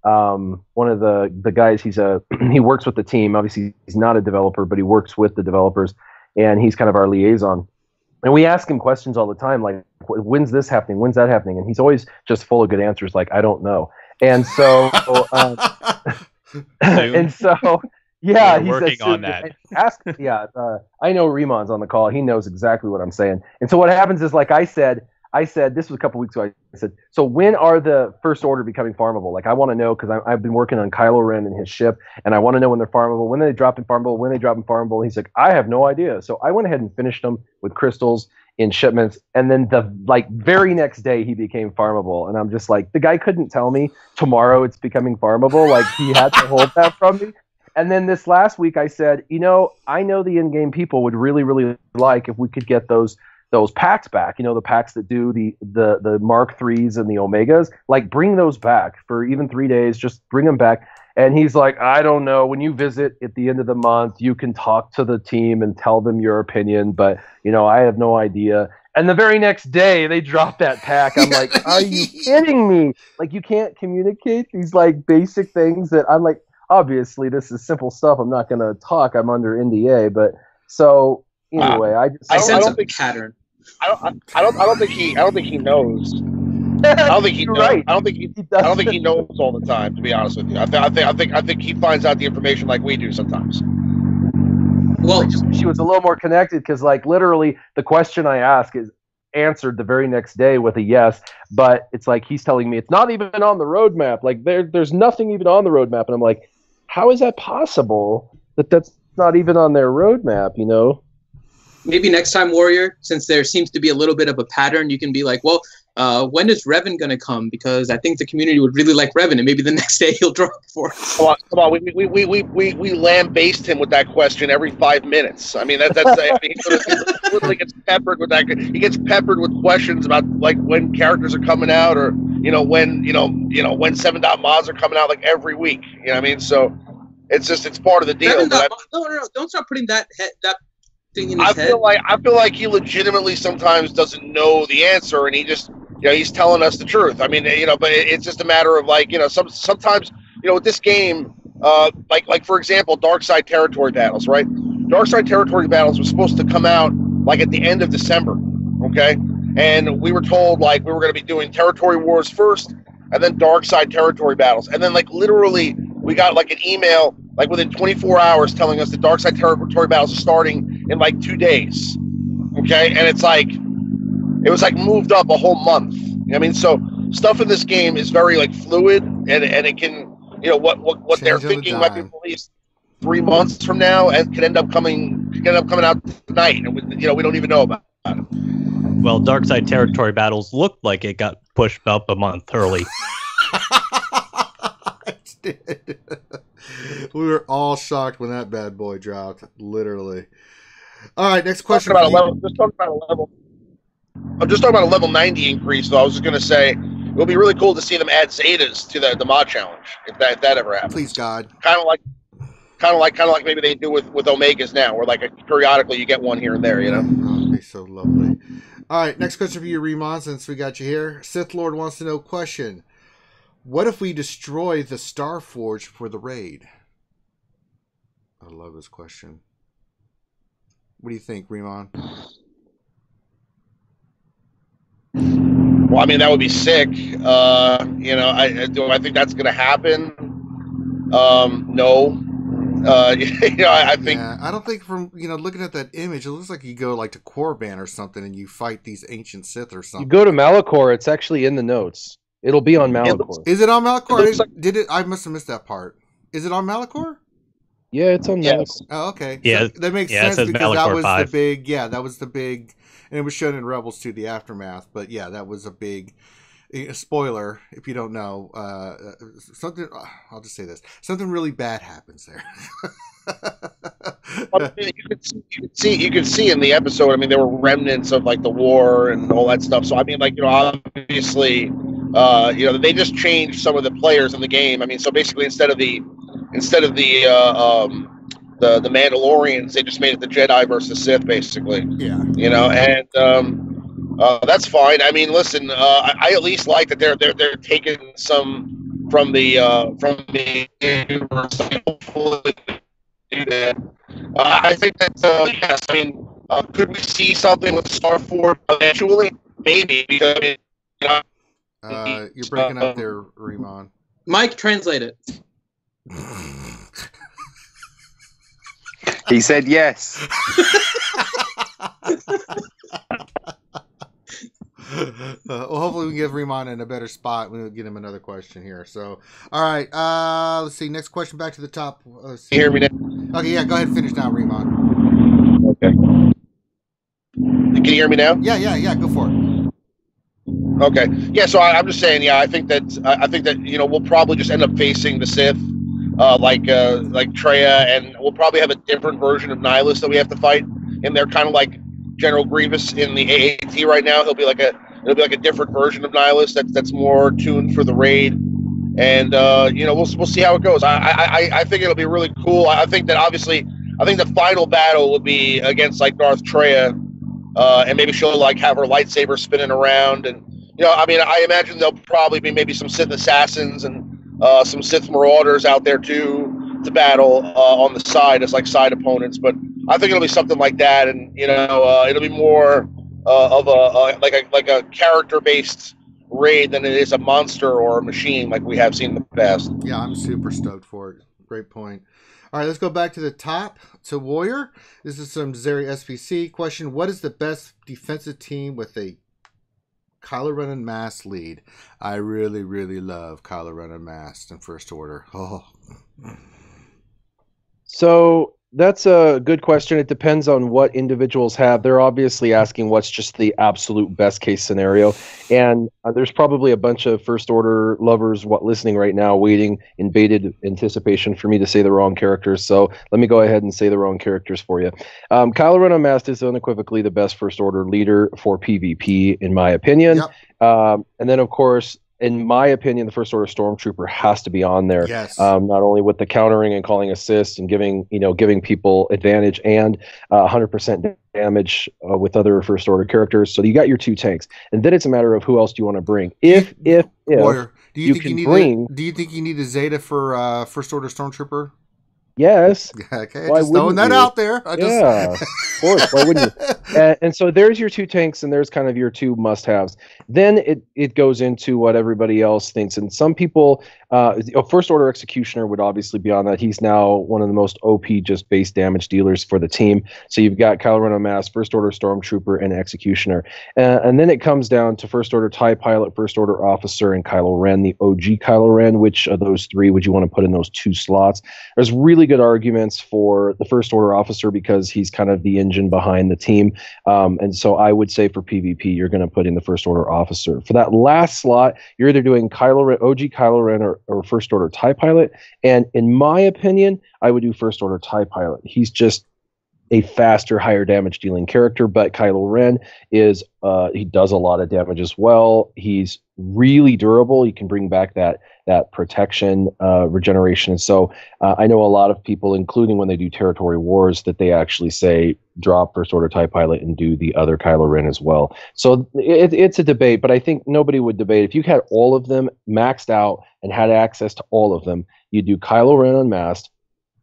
one of the guys. He works with the team. Obviously, he's not a developer, but he works with the developers, and he's kind of our liaison. And we ask him questions all the time, like, when's this happening? When's that happening? And he's always just full of good answers, like, I don't know. And so, and so, yeah, he's working on that. I know Rimon's on the call. He knows exactly what I'm saying. And so what happens is, like I said, this was a couple weeks ago, I said, so when are the First Order becoming farmable? Like, I want to know, because I've been working on Kylo Ren and his ship, and I want to know when they're farmable, when they drop in farmable, when they drop in farmable. He's like, I have no idea. So I went ahead and finished them with crystals in shipments, and then the very next day he became farmable. And I'm just like, the guy couldn't tell me tomorrow it's becoming farmable. Like, he had to hold that from me. And then this last week I said, I know the in-game people would really, really like if we could get those packs back, the packs that do the Mark IIIs and the Omegas, like, bring those back for even 3 days, just bring them back. And he's like, I don't know, when you visit at the end of the month, you can talk to the team and tell them your opinion, but, I have no idea. And the very next day they drop that pack. I'm like, are you kidding me? Like, you can't communicate these, like, basic things that I'm like, obviously this is simple stuff. I'm not going to talk. I'm under NDA, but so anyway, I sense a pattern. I don't think he knows. I don't think he knows. Right. I don't think he knows all the time. To be honest with you, I think he finds out the information like we do sometimes. Well, I just wish he was a little more connected, because, like, literally the question I ask is answered the very next day with a yes. But it's like he's telling me it's not even on the roadmap. Like, there's nothing even on the roadmap, and I'm like, how is that possible? That's not even on their roadmap, Maybe next time, Warrior, since there seems to be a little bit of a pattern, you can be like, well, when is Revan going to come? Because I think the community would really like Revan, and maybe the next day he'll drop for us. Come on. We lambaste him with that question every 5 minutes. I mean, he literally gets peppered with that. He gets peppered with questions about, like, when characters are coming out, or when 7-dot mods are coming out, like, every week. You know what I mean? So it's part of the deal. No, don't start putting that thing in his head. I feel like he legitimately sometimes doesn't know the answer, and he just he's telling us the truth. I mean, but it's just a matter of, like, sometimes with this game, like for example, Dark Side Territory Battles, right? Dark Side Territory Battles was supposed to come out, like, at the end of December, okay? And we were told, like, we were going to be doing Territory Wars first, and then Dark Side Territory Battles, and then, like, literally we got, like, an email, like, within 24 hours telling us the Dark Side Territory Battles are starting in, like, 2 days, okay? And it's like, it was, like, moved up a whole month. I mean, so stuff in this game is very, like, fluid, and it can, what they're thinking might be released 3 months from now, and could end up coming out tonight, and we don't even know about it. Well, Dark Side Territory Battles looked like it got pushed up a month early. It did. We were all shocked when that bad boy dropped, literally. All right, next question. I'm just talking about a level 90 increase, though. I was just going to say, it would be really cool to see them add Zetas to the mod challenge, if that ever happens. Please, God. Kind of like maybe they do with Omegas now, where, like, periodically you get one here and there, Oh, that'd be so lovely. All right, next question for you, Remon, since we got you here. Sith Lord wants to know, question: what if we destroy the Star Forge for the raid? I love this question. What do you think, Remon? Well, I mean, that would be sick. Do I think that's going to happen? No. I think. Yeah, I don't think from looking at that image, it looks like you go, like, to Korriban or something, and you fight these ancient Sith or something. You go to Malachor. It's actually in the notes. It'll be on Malachor. Is it on Malachor? I must have missed that part. Is it on Malachor? Yeah, it's on Malachor. Oh, okay. Yeah, so that makes sense because Malachor that was 5. The big. Yeah, that was the big, and it was shown in Rebels too, the aftermath. But yeah, that was a big spoiler if you don't know. Something. I'll just say this: something really bad happens there. You could see in the episode. I mean, there were remnants of like the war and all that stuff. So I mean, like obviously, they just changed some of the players in the game. I mean, so basically, instead of the Mandalorians, they just made it the Jedi versus Sith, basically. Yeah. And that's fine. I mean, listen, I at least like that they're taking some from the universe. Hopefully do that. I think that yes. I mean, could we see something with Star Force eventually? Maybe, because you're breaking up there, Riemann. Mike, translate it. He said yes. Well, hopefully we can give Riemann in a better spot. We'll get him another question here. So, all right. Let's see. Next question back to the top. Let's see. Hear me now? Okay, yeah. Go ahead and finish now, Riemann. Okay. Can you hear me now? Yeah. Go for it. Okay. Yeah. So I'm just saying. Yeah, I think that we'll probably just end up facing the Sith, like Traya, and we'll probably have a different version of Nihilus that we have to fight. And they're kind of like General Grievous in the AAT right now. It'll be like a different version of Nihilus that's more tuned for the raid, and we'll see how it goes. I think it'll be really cool. I think the final battle will be against like Darth Traya, and maybe she'll like have her lightsaber spinning around, and I imagine there'll probably be maybe some Sith assassins and some Sith marauders out there too to battle on the side as like side opponents, but I think it'll be something like that, and it'll be more of a character-based raid than it is a monster or a machine like we have seen in the past. Yeah, I'm super stoked for it. Great point. All right, let's go back to the top to Warrior. This is some Zeri SPC question. What is the best defensive team with a Kylo Ren and Mast lead? I really, really love Kylo Ren and Mast in First Order. Oh. So that's a good question. It depends on what individuals have. They're obviously asking what's just the absolute best case scenario. And there's probably a bunch of First Order lovers listening right now waiting in bated anticipation for me to say the wrong characters. So let me go ahead and say the wrong characters for you. Kylo Ren Unmasked is unequivocally the best First Order leader for PvP, in my opinion. Yep. And then, of course, in my opinion, the First Order Stormtrooper has to be on there. Yes. Not only with the countering and calling assist and giving people advantage and 100% damage with other First Order characters. So you got your two tanks, and then it's a matter of who else do you want to bring. If Warrior, do you think you need a Zeta for First Order Stormtrooper? Yes. Okay, just throwing that out there. Yeah, of course. Why wouldn't you? And so there's your two tanks, and there's kind of your two must-haves. Then it goes into what everybody else thinks. And some people, First Order Executioner would obviously be on that. He's now one of the most OP just base damage dealers for the team. So you've got Kylo Ren Unmasked, First Order Stormtrooper, and Executioner. And then it comes down to First Order TIE Pilot, First Order Officer, and Kylo Ren, the OG Kylo Ren. Which of those three would you want to put in those two slots? There's really good arguments for the First Order Officer because he's kind of the engine behind the team. And so I would say for PvP, you're going to put in the First Order Officer. For that last slot, you're either doing Kylo Ren, OG Kylo Ren, or First Order TIE Pilot. And in my opinion, I would do First Order TIE Pilot. He's just a faster, higher damage dealing character, but Kylo Ren is he does a lot of damage as well. He's really durable. He can bring back that protection, regeneration. So I know a lot of people, including when they do territory wars, that they actually say drop First Order TIE Pilot and do the other Kylo Ren as well. So it's a debate, but I think nobody would debate. If you had all of them maxed out and had access to all of them, you'd do Kylo Ren Unmasked,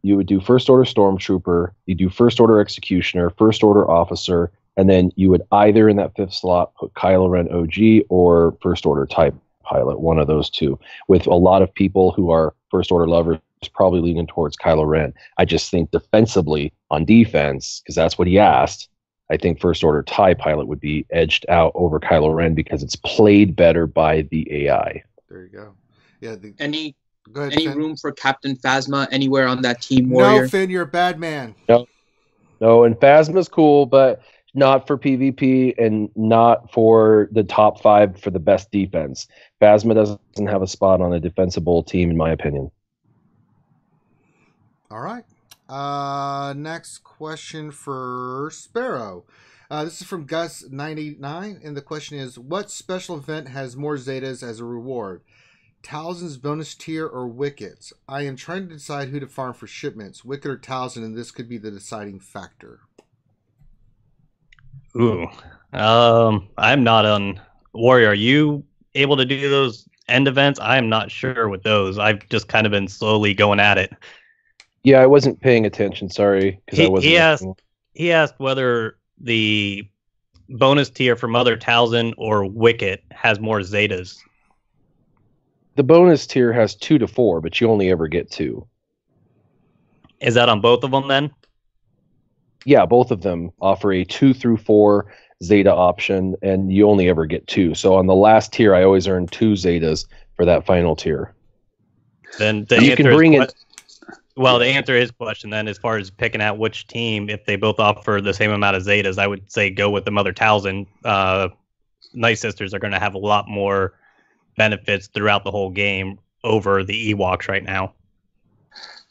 you would do First Order Stormtrooper, you do First Order Executioner, First Order Officer, and then you would either in that fifth slot put Kylo Ren OG or First Order TIE Pilot, one of those two, with a lot of people who are First Order lovers probably leaning towards Kylo Ren. I just think defensively, on defense, because that's what he asked, I think First Order TIE Pilot would be edged out over Kylo Ren because it's played better by the AI. There you go. Yeah. Any Finn. room for Captain Phasma anywhere on that team, Warrior? No, Finn, you're a bad man. No, and Phasma's cool, but not for PvP and not for the top 5 for the best defense. Phasma doesn't have a spot on a defensible team, in my opinion. All right. Next question for Sparrow. This is from Gus989, and the question is, what special event has more Zetas as a reward? Talzin's bonus tier or Wicket's? I am trying to decide who to farm for shipments, Wicket or Talzin, and this could be the deciding factor. Ooh. I'm not on Warrior. Are you able to do those end events? I am not sure with those. I've just kind of been slowly going at it. Yeah, I wasn't paying attention. Sorry, because I wasn't. He asked whether the bonus tier for Mother Talzin or Wicket has more Zetas. The bonus tier has 2 to 4, but you only ever get 2. Is that on both of them then? Yeah, both of them offer a 2 through 4 Zeta option, and you only ever get 2. So on the last tier, I always earn 2 Zetas for that final tier. Then you can bring it. Well, to answer his question then, as far as picking out which team, if they both offer the same amount of Zetas, I would say go with the Mother Talzin. Nightsisters are going to have a lot more benefits throughout the whole game over the Ewoks right now.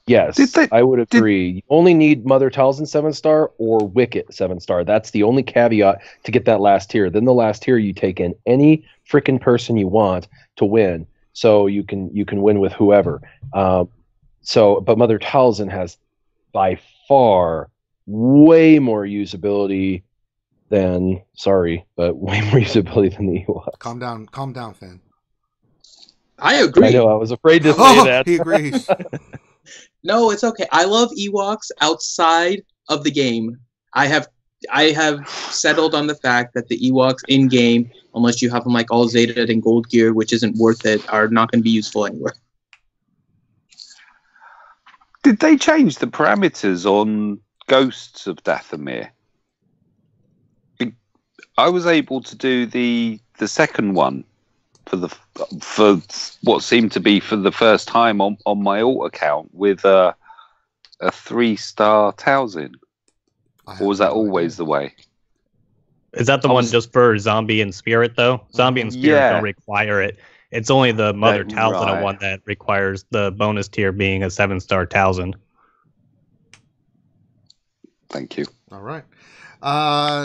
Yes, I would agree. You only need Mother Talzin 7-star or Wicket 7-star. That's the only caveat to get that last tier. Then the last tier, you take in any freaking person you want to win, so you can win with whoever. But Mother Talzin has by far way more usability than way more usability than the Ewoks. Calm down, fan. I agree. I know. I was afraid to say that. He agrees. No, it's okay. I love Ewoks outside of the game. I have settled on the fact that the Ewoks in game, unless you have them like all Zeta and gold gear, which isn't worth it, are not going to be useful anywhere. Did they change the parameters on Ghosts of Dathomir? I was able to do the second one for what seemed to be for the first time on my alt account with a 3-star Talzin. Or was that always the way? Is that the one just for Zombie and Spirit though? Zombie and Spirit don't require it. It's only the Mother Talzin one that requires the bonus tier being a 7-star Talzin. Thank you. All right.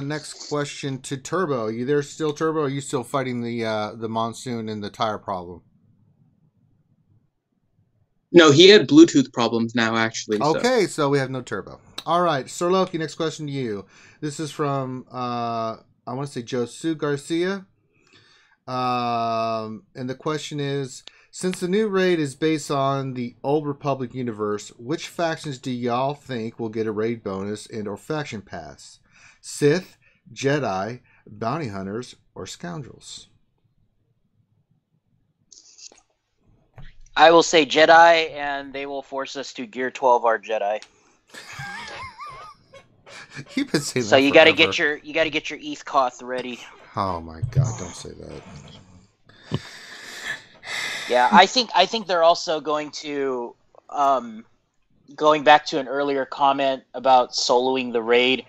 Next question to Turbo. Are you there still, Turbo? Or are you still fighting the monsoon and the tire problem? No, he had Bluetooth problems now, actually. Okay, so we have no Turbo. All right, Sir Loki, next question to you. This is from, I want to say Josu Garcia. And the question is, since the new raid is based on the Old Republic universe, which factions do y'all think will get a raid bonus and or faction pass? Sith, Jedi, bounty hunters, or scoundrels? I will say Jedi, and they will force us to gear 12 our Jedi. You've been saying that so you got to get your ETH Koth ready. Oh my God! Don't say that. Yeah, I think they're also going to, going back to an earlier comment about soloing the raid.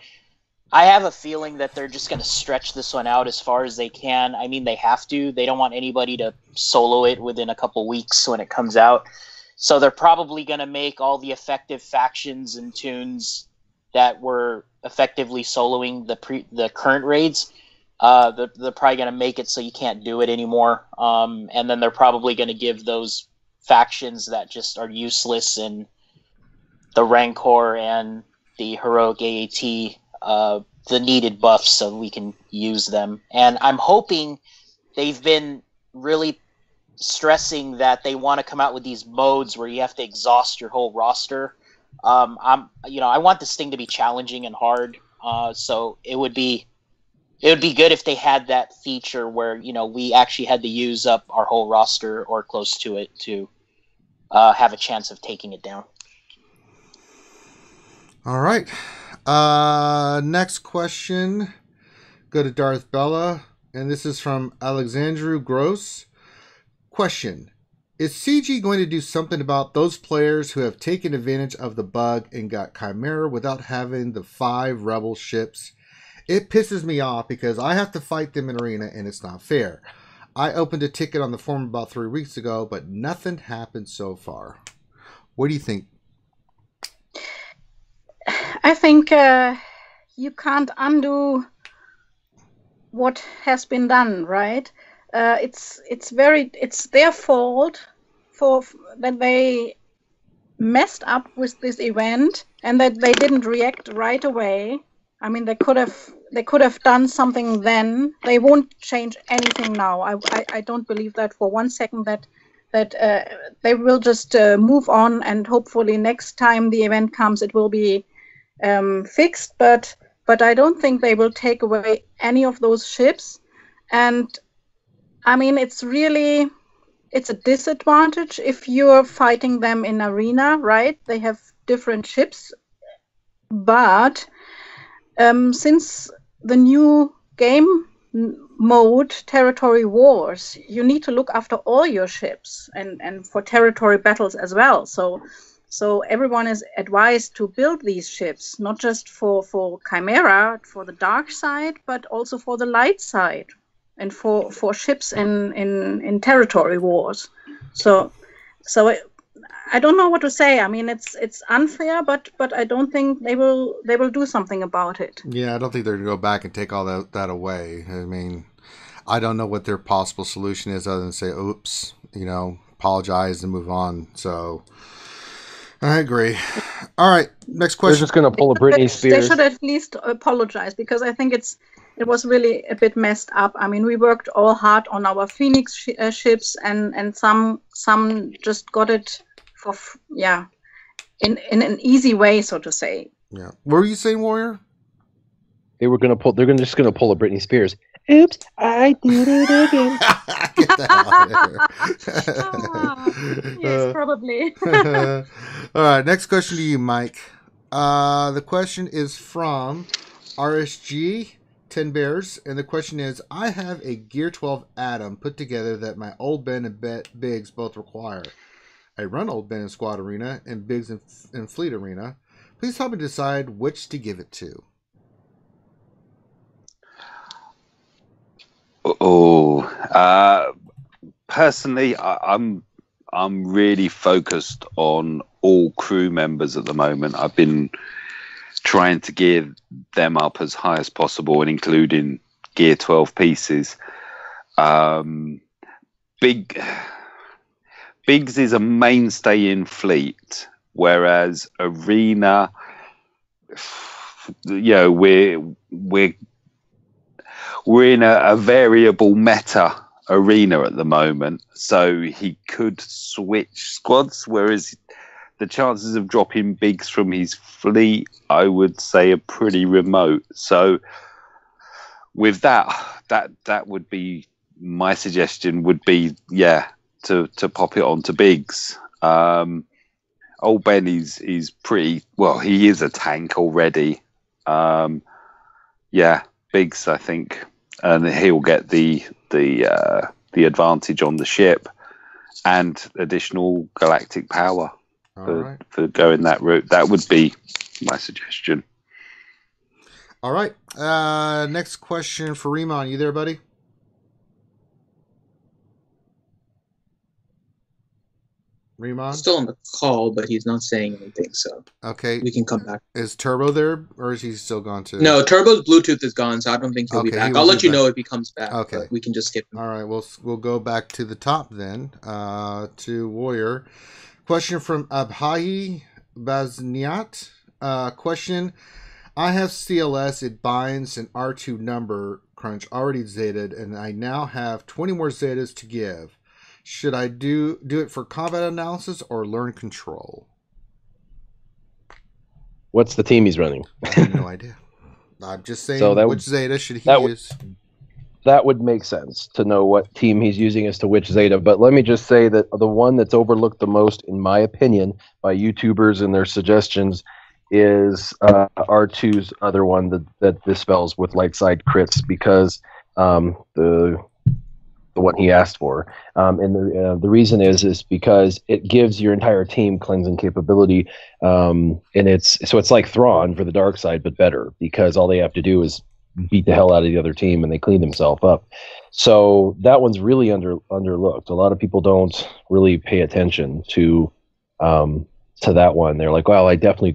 I have a feeling that they're just going to stretch this one out as far as they can. I mean, they have to. They don't want anybody to solo it within a couple weeks when it comes out. So they're probably going to make all the effective factions and tunes that were effectively soloing the current raids. They're probably going to make it so you can't do it anymore. And then they're probably going to give those factions that just are useless in the Rancor and the Heroic AAT the needed buffs so we can use them. And I'm hoping they've been really stressing that they want to come out with these modes where you have to exhaust your whole roster. I want this thing to be challenging and hard. So it would be good if they had that feature where, we actually had to use up our whole roster or close to it to have a chance of taking it down. All right. Next question. Go to Darth Bella. And this is from Alexandru Gross. Question. Is CG going to do something about those players who have taken advantage of the bug and got Chimera without having the 5 rebel ships? It pisses me off because I have to fight them in arena and it's not fair. I opened a ticket on the forum about 3 weeks ago, but nothing happened so far. What do you think? I think you can't undo what has been done, right? It's their fault for that they messed up with this event and that they didn't react right away. I mean, they could have done something then. They won't change anything now. I don't believe that for 1 second that they will just move on, and hopefully next time the event comes it will be fixed. But I don't think they will take away any of those ships. And I mean, it's a disadvantage if you're fighting them in arena, right? They have different ships, but since the new game mode, Territory Wars, you need to look after all your ships and for territory battles as well. So everyone is advised to build these ships, not just for Chimera, for the dark side, but also for the light side and for ships in Territory Wars. So I don't know what to say. I mean, it's unfair, but I don't think they will do something about it. Yeah, I don't think they're going to go back and take all that away. I mean, I don't know what their possible solution is other than say, oops, apologize and move on. So I agree. All right, next question. They're just going to pull a Britney Spears. They should at least apologize, because I think it was really a bit messed up. I mean, we worked all hard on our Phoenix ships, and some just got it for in an easy way, so to say. Yeah. What were you saying, Warrior? They're just going to pull a Britney Spears. Oops, I did it again. Get that out of here. Yes, probably. All right, next question to you, Mike. The question is from RSG 10 Bears, and the question is: I have a Gear 12 Atom put together that my Old Ben and Biggs both require. I run Old Ben in Squad Arena and Biggs in Fleet Arena. Please help me decide which to give it to. Personally, I'm really focused on all crew members at the moment. I've been trying to gear them up as high as possible, and including Gear 12 pieces. Biggs is a mainstay in Fleet, whereas Arena, we're in a variable meta arena at the moment, so he could switch squads, whereas the chances of dropping Biggs from his Fleet, I would say, are pretty remote. So with that would be my suggestion, would be to pop it onto Biggs. Old Ben is pretty well, he is a tank already. Biggs, I think, and he'll get the advantage on the ship and additional galactic power for going that route. That would be my suggestion. All right. Next question for Riemann. You there, buddy? Riemann? Still on the call, but he's not saying anything, so okay, we can come back. Is Turbo there, or is he still gone too? No, Turbo's Bluetooth is gone, so I don't think he'll be back. I'll let you know if he comes back. Okay, we can just skip him. All right, we'll go back to the top then, to Warrior. Question from Abhahi Bazniat. Question: I have CLS, it binds an R2 number crunch already Zetaed, and I now have 20 more Zetas to give. Should I do it for combat analysis or learn control? What's the team he's running? I have no idea. I'm just saying, which Zeta should he use? That would make sense to know what team he's using as to which Zeta. But let me just say that the one that's overlooked the most, in my opinion, by YouTubers and their suggestions is R2's other one that dispels with light side crits, because the one he asked for, and the reason is because it gives your entire team cleansing capability, and it's like Thrawn for the dark side, but better, because all they have to do is beat the hell out of the other team and they clean themselves up. So that one's really underlooked. A lot of people don't really pay attention to that one. They're like, well, I definitely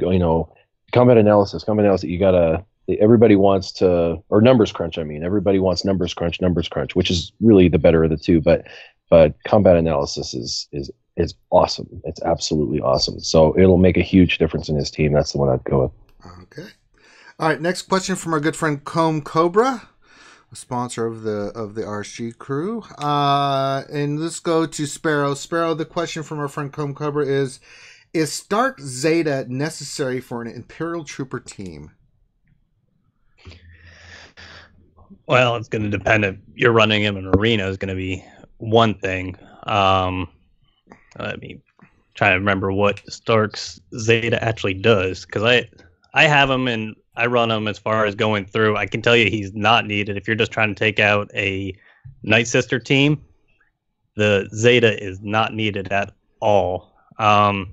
Combat analysis. You gotta. Everybody wants to, or numbers crunch. I mean, everybody wants numbers crunch, which is really the better of the two. But combat analysis is awesome. It's absolutely awesome. So it'll make a huge difference in his team. That's the one I'd go with. Okay. All right. Next question from our good friend Comb Cobra, a sponsor of the RSG crew. And let's go to Sparrow. Sparrow, the question from our friend Comb Cobra is Starck Zeta necessary for an Imperial Trooper team? Well, it's going to depend. If you're running him in arena, is going to be one thing. I mean, trying to remember what Starck's Zeta actually does, because I have him and I run him as far as going through. I can tell you he's not needed if you're just trying to take out a Nightsister team. The Zeta is not needed at all. Let's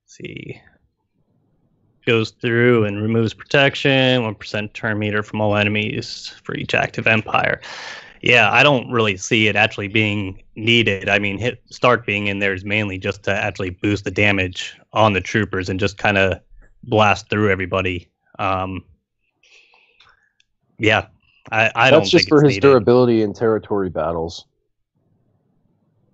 see. Goes through and removes protection, 1% turn meter from all enemies for each active Empire. Yeah, I don't really see it actually being needed. I mean, Starck being in there is mainly just to actually boost the damage on the troopers and just kind of blast through everybody. Yeah, I don't think it's needed. That's just for his durability in territory battles.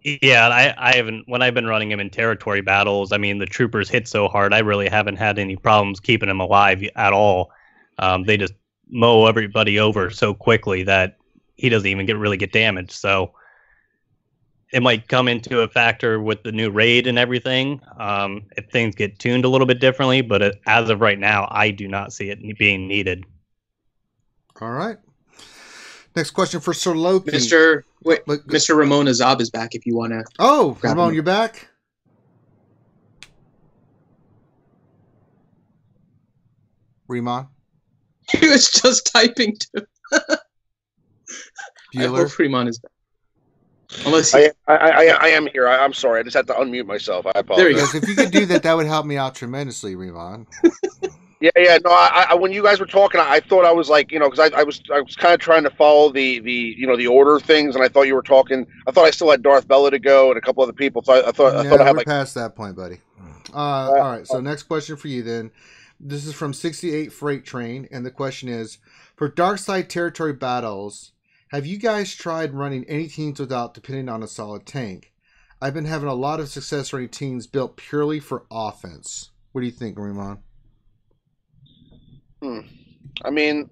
Yeah, I haven't. When I've been running him in territory battles, I mean, the troopers hit so hard, I really haven't had any problems keeping him alive at all. They just mow everybody over so quickly that he doesn't even really get damaged. So it might come into a factor with the new raid and everything, if things get tuned a little bit differently. But as of right now, I do not see it being needed. All right. Next question for Sir Loki. Mr. Ramon Azab is back if you want to. Oh, Ramon, you're back? Ramon? He was just typing to. I hope Ramon is back. Unless I am here. I'm sorry. I just had to unmute myself. I apologize. There you go. If you could do that, that would help me out tremendously, Ramon. Yeah. No, I when you guys were talking, I thought I was like, because I was kind of trying to follow the order things, and I thought you were talking. I thought I still had Darth Bella to go and a couple other people. So I thought I had past that point, buddy. All right. So next question for you then. This is from 68 Freight Train, and the question is: for dark side territory battles, have you guys tried running any teams without depending on a solid tank? I've been having a lot of success running teams built purely for offense. What do you think, Ramon? I mean,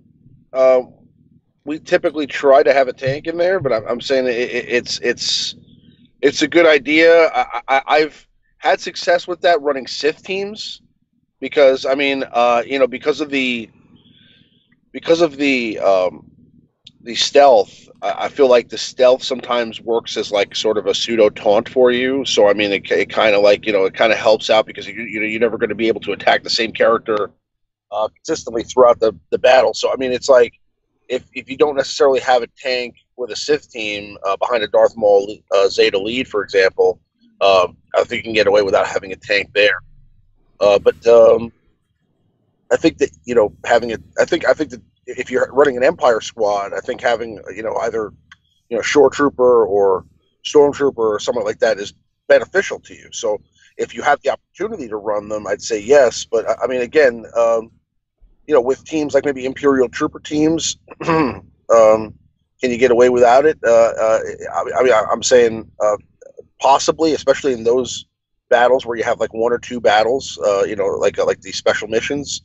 we typically try to have a tank in there, but I'm saying it's a good idea. I've had success with that running Sith teams because I mean, because of the stealth. I feel like the stealth sometimes works as like sort of a pseudo taunt for you. So I mean, it kind of like it kind of helps out because you're never going to be able to attack the same character consistently throughout the battle. So I mean, it's like if you don't necessarily have a tank with a Sith team behind a Darth Maul Zeta lead, for example, I think you can get away without having a tank there. But I think that having it, I think that if you're running an Empire squad, I think having either Shore Trooper or Stormtrooper or something like that is beneficial to you. So if you have the opportunity to run them, I'd say yes. But I mean, again, with teams like maybe Imperial Trooper teams, can you get away without it? I mean, I'm saying possibly, especially in those battles where you have like one or two battles, like these special missions.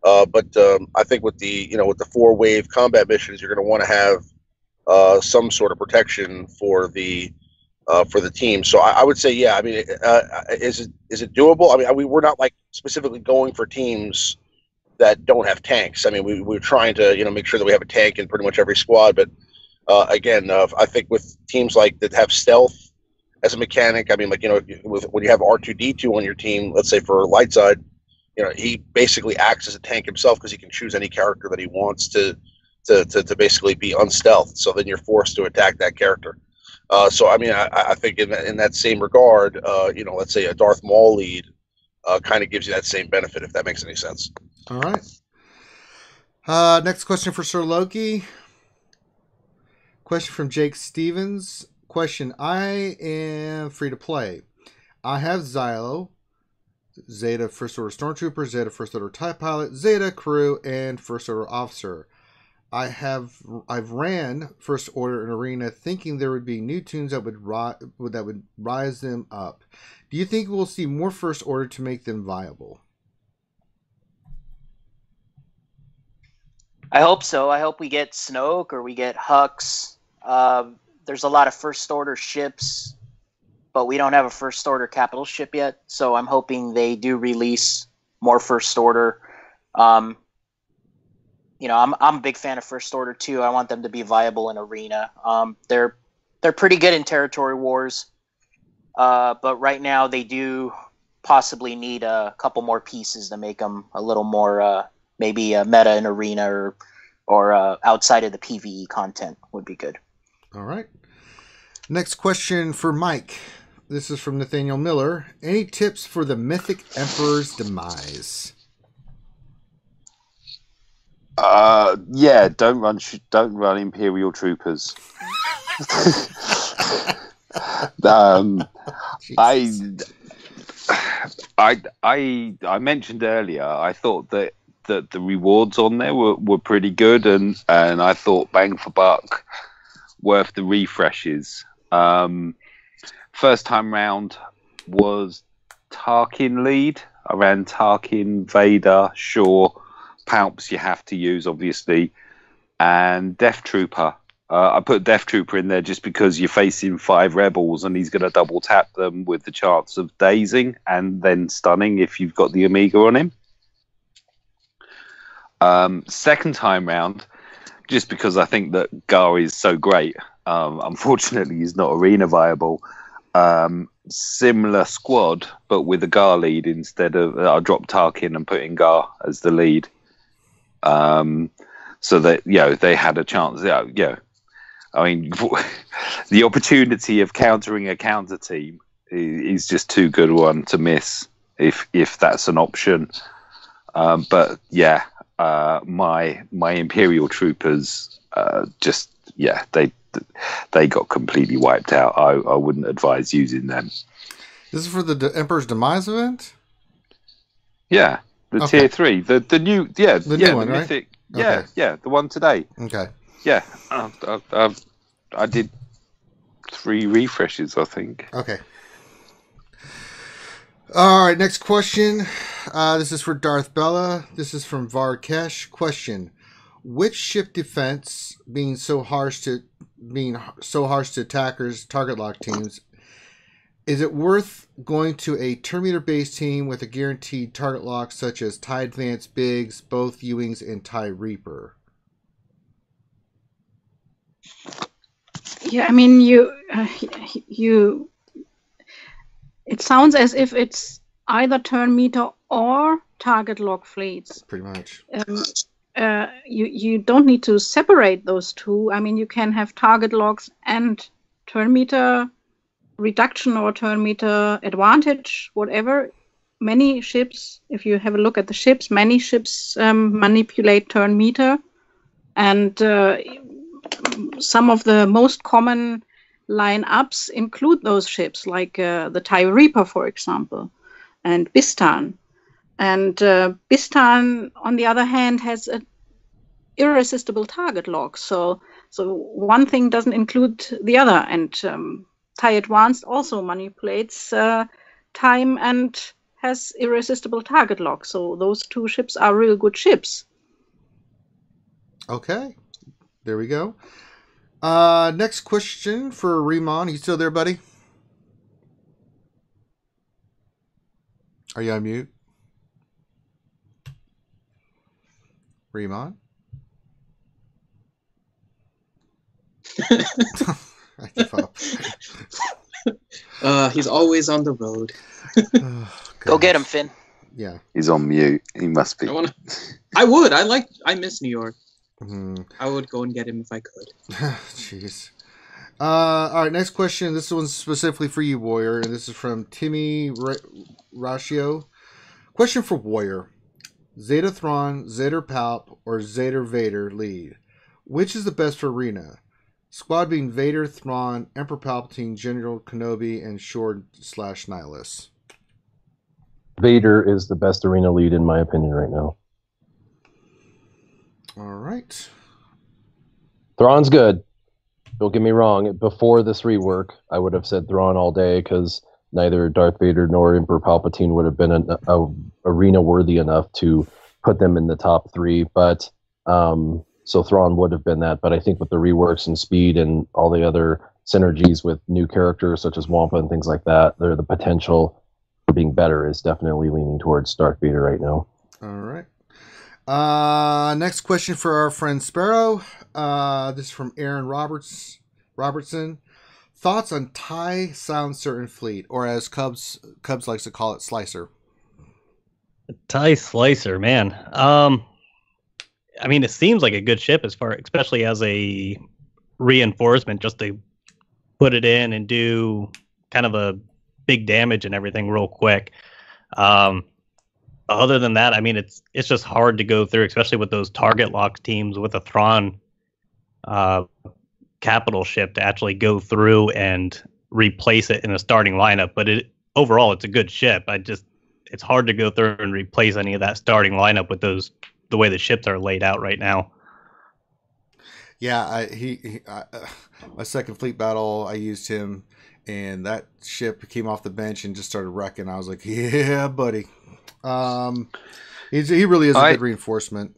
But I think with the 4-wave combat missions, you're going to want to have some sort of protection for the team. So I would say, yeah. I mean, is it doable? I mean, we're not like specifically going for teams that don't have tanks. I mean, we're trying to make sure that we have a tank in pretty much every squad. But again, I think with teams like that have stealth as a mechanic, I mean, like when you have R2D2 on your team, let's say for light side, he basically acts as a tank himself because he can choose any character that he wants to basically be unstealthed. So then you're forced to attack that character. So I mean, I think in that same regard, let's say a Darth Maul lead kind of gives you that same benefit, if that makes any sense. All right. Next question for Sir Loki. Question from Jake Stevens. Question: I am free to play. I have Xylo, Zeta First Order Stormtrooper, Zeta First Order TIE Pilot, Zeta Crew, and First Order Officer. I've ran First Order in Arena thinking there would be new tunes that would rise them up. Do you think we'll see more First Order to make them viable? I hope so. I hope we get Snoke or we get Hux. There's a lot of First Order ships, but we don't have a First Order capital ship yet. So I'm hoping they do release more First Order. I'm a big fan of First Order too. I want them to be viable in Arena. They're pretty good in territory wars, but right now they do possibly need a couple more pieces to make them a little more maybe a meta in Arena or outside of the PvE content would be good. All right. Next question for Mike. This is from Nathaniel Miller. Any tips for the Mythic Emperor's demise? Yeah, don't run Imperial troopers. I mentioned earlier, I thought that the rewards on there were pretty good, and I thought bang for buck, worth the refreshes. First time round was Tarkin lead. I ran Tarkin, Vader, Shaw, Palps you have to use, obviously, and Death Trooper. I put Death Trooper in there just because you're facing 5 rebels and he's going to double tap them with the chance of dazing and then stunning if you've got the Omega on him. Second time round, just because I think that Gar is so great, unfortunately he's not arena viable. Similar squad, but with a Gar lead instead of I dropped Tarkin and put in Gar as the lead. So that they had a chance. I mean, the opportunity of countering a counter team is just too good one to miss if that's an option. But yeah, my Imperial troopers they got completely wiped out. I wouldn't advise using them. This is for the Emperor's Demise event? Yeah, the tier 3, the new, new one, the right? Mythic, Okay. yeah, the one today. Okay. Yeah, I did 3 refreshes, I think. Okay. All right, next question. This is for Darth Bella. This is from Varkesh. Question: which ship defense, being so harsh to attackers' target lock teams, is it worth going to a turn meter based team with a guaranteed target lock such as TIE Advance, Biggs, both U-Wings, and TIE Reaper? Yeah, I mean, it sounds as if it's either turn meter or target lock fleets. Pretty much. You don't need to separate those two. I mean, you can have target locks and turn meter reduction or turn meter advantage, whatever. Many ships, if you have a look at the ships, many ships manipulate turn meter, and some of the most common lineups include those ships, like the TIE Reaper, for example, and Bistan. And Bistan, on the other hand, has an irresistible target lock. So one thing doesn't include the other. And TIE Advanced also manipulates time and has irresistible target lock. So those two ships are real good ships. Okay. There we go. Next question for Riemann. You still there, buddy? Are you on mute? Riemann? I give up. He's always on the road. Go get him, Finn. Yeah. He's on mute. He must be. I miss New York. Mm-hmm. I would go and get him if I could. Jeez. All right, next question. This one's specifically for you, Warrior, and this is from Timmy Ratio. Question for Warrior: Zeta Thrawn, Zeta Palp, or Zeta Vader lead? Which is the best for Arena? Squad being Vader, Thrawn, Emperor Palpatine, General Kenobi, and Short / Nihilus. Vader is the best arena lead in my opinion right now. All right. Thrawn's good. Don't get me wrong. Before this rework, I would have said Thrawn all day because neither Darth Vader nor Emperor Palpatine would have been a arena worthy enough to put them in the top 3. But so Thrawn would have been that. But I think with the reworks and speed and all the other synergies with new characters such as Wampa and things like that, the potential for being better is definitely leaning towards Darth Vader right now. All right. Next question for our friend Sparrow. This is from Aaron Robertson. Thoughts on TIE Silencer and Fleet, or as Cubs likes to call it, Slicer. TIE Slicer, man. I mean, it seems like a good ship especially as a reinforcement, just to put it in and do kind of a big damage and everything real quick. Other than that, I mean, it's just hard to go through, especially with those target lock teams with a Thrawn capital ship to actually go through and replace it in a starting lineup. But overall, it's a good ship. It's hard to go through and replace any of that starting lineup with the way the ships are laid out right now. Yeah, my second fleet battle, I used him, and that ship came off the bench and just started wrecking. I was like, yeah, buddy. He really is a good reinforcement.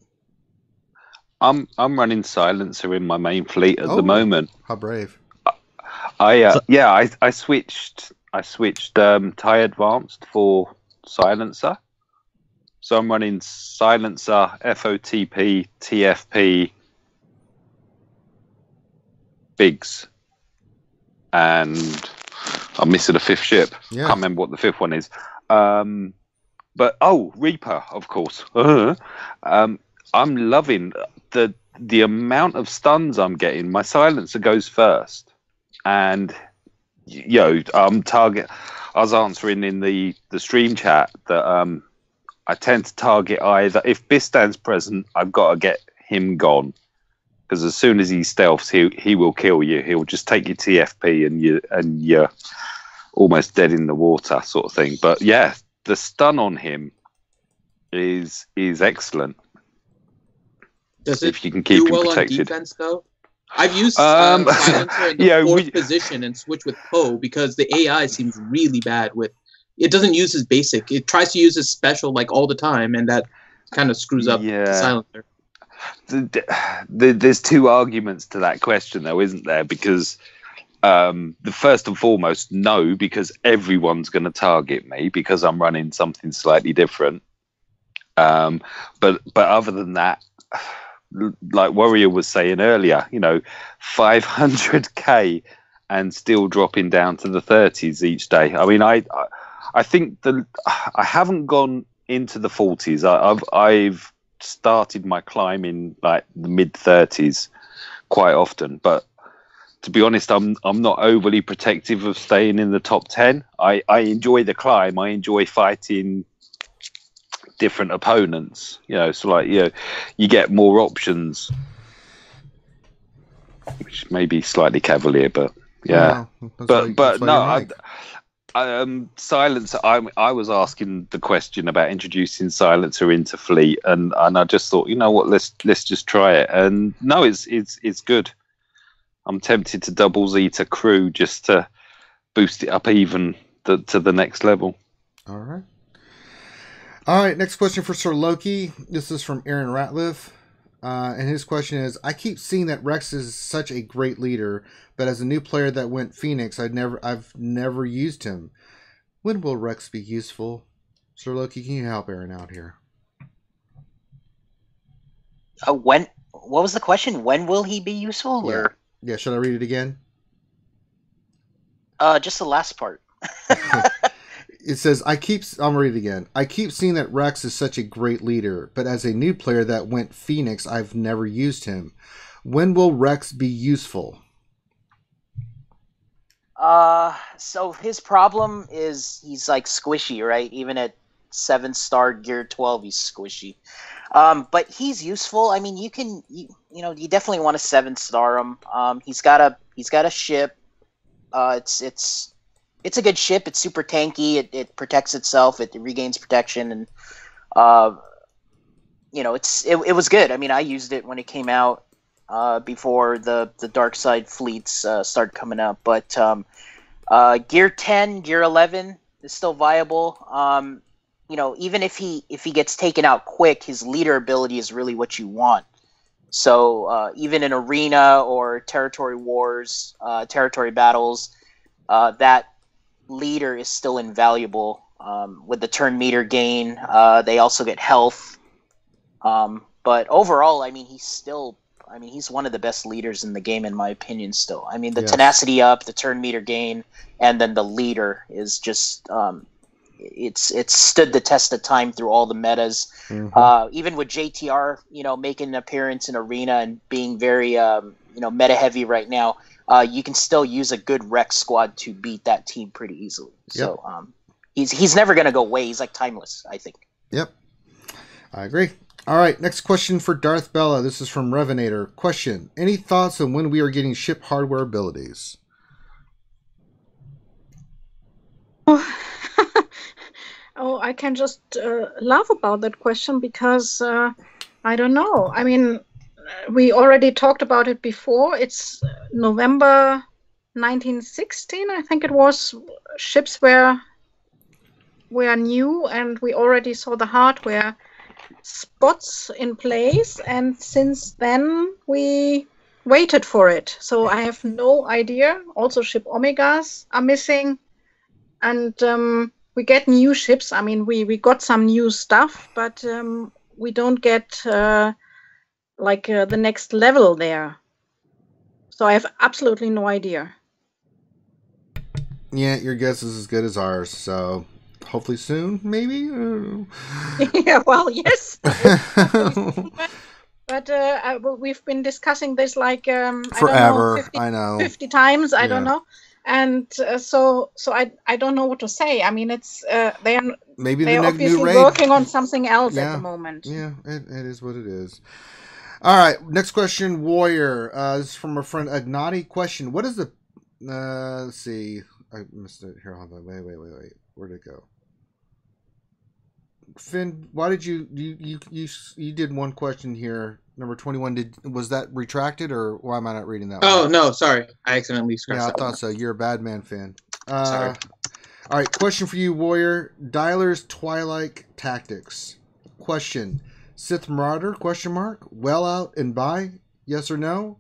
I'm running Silencer in my main fleet at the moment. How brave! I switched TIE Advanced for Silencer, so I'm running Silencer, FOTP, TFP, Biggs, and I'm missing a 5th ship. Yeah. Can't remember what the 5th one is. But Reaper, of course. I'm loving the amount of stuns I'm getting. My Silencer goes first, and target. I was answering in the stream chat that I tend to target either if Bistan's present, I've got to get him gone, because as soon as he stealths, he will kill you. He'll just take your TFP and you're almost dead in the water, sort of thing. But yeah. The stun on him is excellent. Does if you can keep him well protected. On defense, though? I've used Silencer in the 4th position and switch with Poe because the AI seems really bad with. It doesn't use his basic. It tries to use his special like all the time, and that kind of screws up the Silencer. There's 2 arguments to that question, though, isn't there? Because the first and foremost, no, because everyone's going to target me because I'm running something slightly different. But other than that, like Warrior was saying earlier, 500k and still dropping down to the 30s each day. I mean, I think I haven't gone into the 40s. I've started my climb in like the mid 30s quite often, but to be honest, I'm not overly protective of staying in the top 10. I enjoy the climb. I enjoy fighting different opponents. So you get more options, which may be slightly cavalier, but yeah. Silencer. I was asking the question about introducing Silencer into Fleet, and I just thought, you know what, let's just try it. And no, it's good. I'm tempted to double Zeta crew just to boost it up even to the next level. All right. Next question for Sir Loki. This is from Aaron Ratliff. And his question is, I keep seeing that Rex is such a great leader, but as a new player that went Phoenix, I've never used him. When will Rex be useful? Sir Loki, can you help Aaron out here? What was the question? When will he be useful? Yeah. Or? Yeah, should I read it again? Just the last part. It says, I'll read it again. I keep seeing that Rex is such a great leader, but as a new player that went Phoenix, I've never used him. When will Rex be useful? So his problem is he's like squishy, right? Even at 7-star gear 12, he's squishy. But he's useful. I mean, you definitely want to 7-star him. He's got a ship. It's it's a good ship. It's super tanky. It protects itself. It regains protection, and you know, it was good. I mean, I used it when it came out before the dark side fleets started coming up. But Gear 10, Gear 11 is still viable. You know, even if he gets taken out quick, his leader ability is really what you want. So even in arena or territory wars, territory battles, that leader is still invaluable. With the turn meter gain, they also get health. But overall, I mean, he's one of the best leaders in the game, in my opinion, still. I mean, the tenacity up, the turn meter gain, and then the leader is just, it's stood the test of time through all the metas. Mm-hmm. Even with JTR, you know, making an appearance in arena and being very, you know, meta heavy right now, you can still use a good Rex squad to beat that team pretty easily. Yep. So, he's never going to go away. He's like timeless, I think. Yep. I agree. All right, next question for Darth Bella. This is from Revenator. Question: any thoughts on when we are getting ship hardware abilities? Oh, I can just laugh about that question because I don't know. I mean, we already talked about it before. It's November 1916, I think it was. Ships were new, and we already saw the hardware spots in place, and since then we waited for it. So I have no idea. Also, ship Omegas are missing, and we get new ships. I mean, we got some new stuff, but we don't get like the next level there. So I have absolutely no idea. Yeah, your guess is as good as ours. So hopefully soon, maybe. Yeah, well, yes. But we've been discussing this like forever. I don't know, 50 times. I don't know. And so I don't know what to say. I mean, it's they're obviously working on something else at the moment. Yeah, it is what it is. All right, next question, Warrior. This is from our friend Agnati. Question: what is the? Let's see. I missed it here. Hold on. Wait. Where'd it go? Finn, why did you did one question here, number 21. Was that retracted, or why am I not reading that? Oh, no, sorry. I accidentally scratched that. Yeah, I thought so. You're a bad man, Finn. Sorry. All right, question for you, Warrior. Dialer's Twilight Tactics. Question: Sith Marauder? Question mark. Well out and by? Yes or no?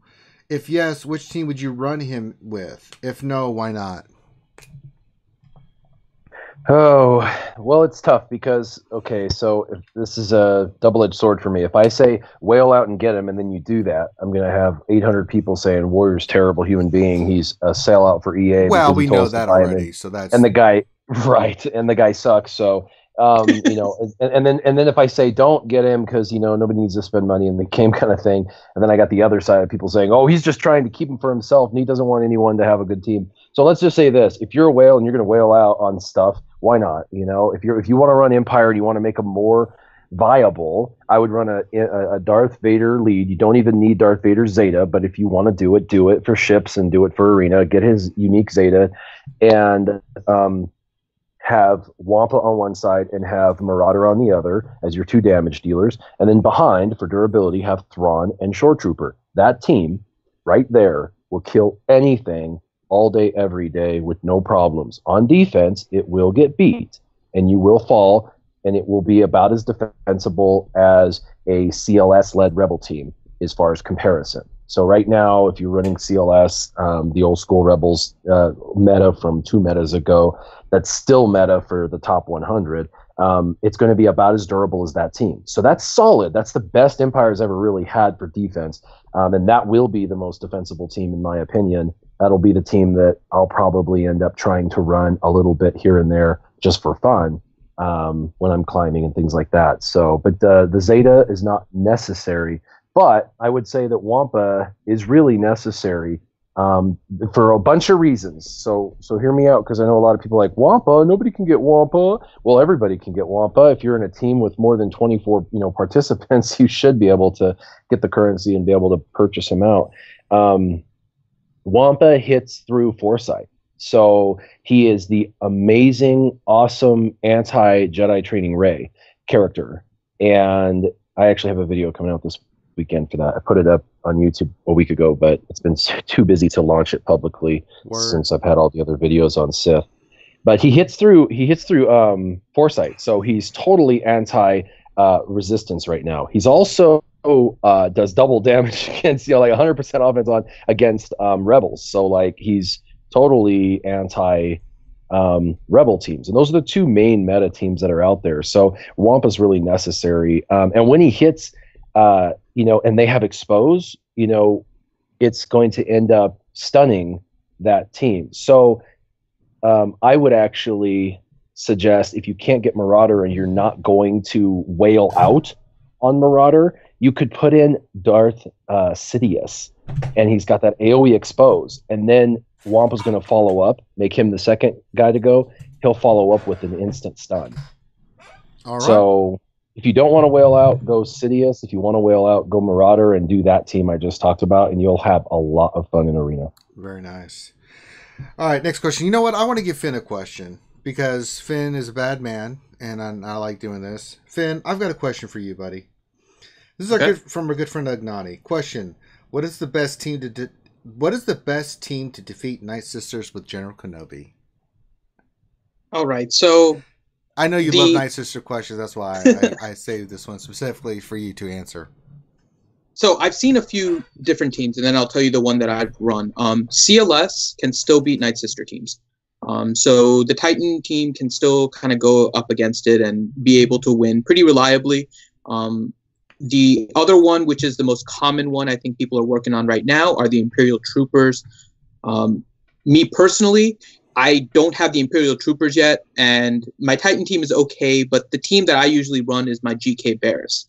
If yes, which team would you run him with? If no, why not? Oh, well, it's tough because, okay, so if this is a double-edged sword for me. If I say whale out and get him, and then you do that, I'm going to have 800 people saying Warrior's terrible human being. He's a sellout for EA. Well, we know that already. So that's and the guy, right? And the guy sucks. So, you know, and then if I say don't get him because nobody needs to spend money in the game, kind of thing, and then I got the other side of people saying, oh, he's just trying to keep him for himself and he doesn't want anyone to have a good team. So let's just say this: if you're a whale and you're going to whale out on stuff, why not? If you want to run Empire and you want to make them more viable, I would run a Darth Vader lead. You don't even need Darth Vader's Zeta, but if you want to do it for ships and do it for arena. Get his unique Zeta, and have Wampa on one side and have Marauder on the other as your 2 damage dealers, and then behind for durability have Thrawn and Shore Trooper. That team right there will kill anything all day, every day with no problems. On defense, it will get beat, and you will fall, and it will be about as defensible as a CLS-led Rebel team as far as comparison. So right now, if you're running CLS, the old school Rebels meta from 2 metas ago, that's still meta for the top 100, it's going to be about as durable as that team. So that's solid. That's the best Empire's ever really had for defense, and that will be the most defensible team in my opinion. That'll be the team that I'll probably end up trying to run a little bit here and there just for fun when I'm climbing and things like that. So, but the Zeta is not necessary. But I would say that Wampa is really necessary for a bunch of reasons. So hear me out, because I know a lot of people are like, Wampa, nobody can get Wampa. Well, everybody can get Wampa. If you're in a team with more than 24 participants, you should be able to get the currency and be able to purchase him out. Wampa hits through foresight. So he is the amazing, awesome anti-Jedi training Rey character. And I actually have a video coming out this weekend for that. I put it up on YouTube a week ago, but it's been too busy to launch it publicly since I've had all the other videos on Sith. But he hits through foresight, so he's totally anti resistance right now. He's also does double damage against, like 100% offense on against rebels. So like he's totally anti rebel teams, and those are the two main meta teams that are out there. So Wampa's really necessary, and when he hits, and they have expose, it's going to end up stunning that team. So I would actually suggest, if you can't get Marauder and you're not going to wail out on Marauder, you could put in Darth Sidious, and he's got that AoE expose, and then Wampa's going to follow up, make him the second guy to go. He'll follow up with an instant stun. All right. So if you don't want to wail out, go Sidious. If you want to wail out, go Marauder and do that team I just talked about, and you'll have a lot of fun in Arena. Very nice. All right, next question. You know what? I want to give Finn a question because Finn is a bad man, and I like doing this. Finn, I've got a question for you, buddy. This is from our good friend Agnani. Question: What is the best team to defeat Nightsisters with General Kenobi? All right, so I know you love Nightsister questions. That's why I saved this one specifically for you to answer. So I've seen a few different teams, and then I'll tell you the one that I've run. CLS can still beat Nightsister teams. So the Titan team can still kind of go up against it and be able to win pretty reliably. The other one, which is the most common one I think people are working on right now, are the Imperial Troopers. Me personally, I don't have the Imperial Troopers yet, and my Titan team is okay, but the team that I usually run is my GK Barris.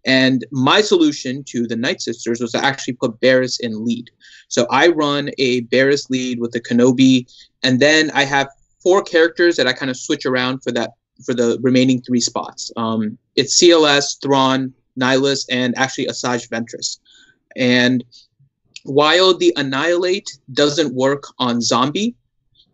And my solution to the Nightsisters was to actually put Barris in lead. So I run a Barris lead with the Kenobi, and then I have 4 characters that I kind of switch around for the remaining 3 spots. It's CLS, Thrawn, Nihilus, and actually Asajj Ventress. And while the Annihilate doesn't work on Zombie,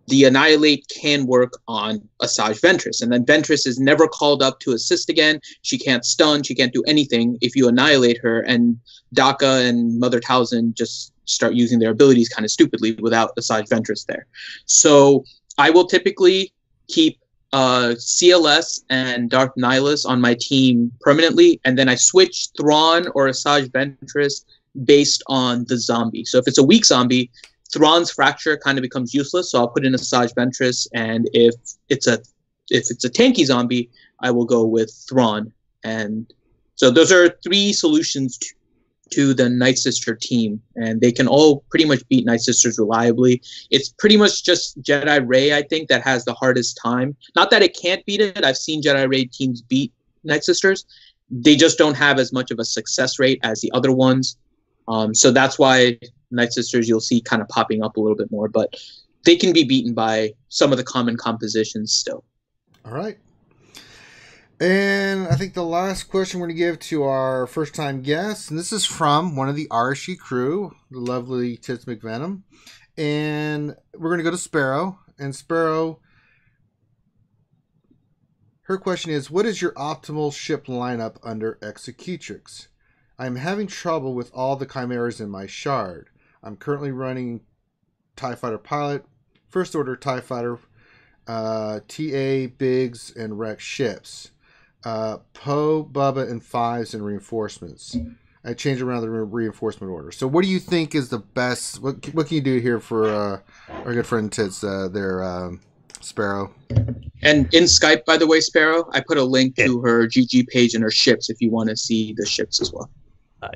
the Annihilate can work on Asajj Ventress. And then Ventress is never called up to assist again. She can't stun. She can't do anything if you annihilate her. And Daka and Mother Talzin just start using their abilities kind of stupidly without Asajj Ventress there. So I will typically keep CLS and Darth Nihilus on my team permanently, and then I switch Thrawn or Asajj Ventress based on the zombie. So if it's a weak zombie, Thrawn's Fracture kind of becomes useless, so I'll put in Asajj Ventress, and if it's a tanky zombie, I will go with Thrawn. And so those are 3 solutions to the Nightsister team, and they can all pretty much beat Nightsisters reliably. It's pretty much just Jedi Rey, I think, that has the hardest time. Not that it can't beat it. I've seen Jedi Rey teams beat Nightsisters. They just don't have as much of a success rate as the other ones. So that's why Nightsisters you'll see kind of popping up a little bit more, but they can be beaten by some of the common compositions still. All right. And I think the last question we're going to give to our first-time guest, and this is from one of the RSG crew, the lovely Tits McVenom, and we're going to go to Sparrow. And Sparrow, her question is, what is your optimal ship lineup under Executrix? I'm having trouble with all the Chimeras in my shard. I'm currently running TIE Fighter Pilot, First Order TIE Fighter, TA, Biggs, and Rex ships. Poe, Bubba, and Fives and reinforcements. I change around the reinforcement order. So what do you think is the best? What can you do here for our good friend Tits there, Sparrow? And in Skype, by the way, Sparrow, I put a link to her GG page and her ships if you want to see the ships as well.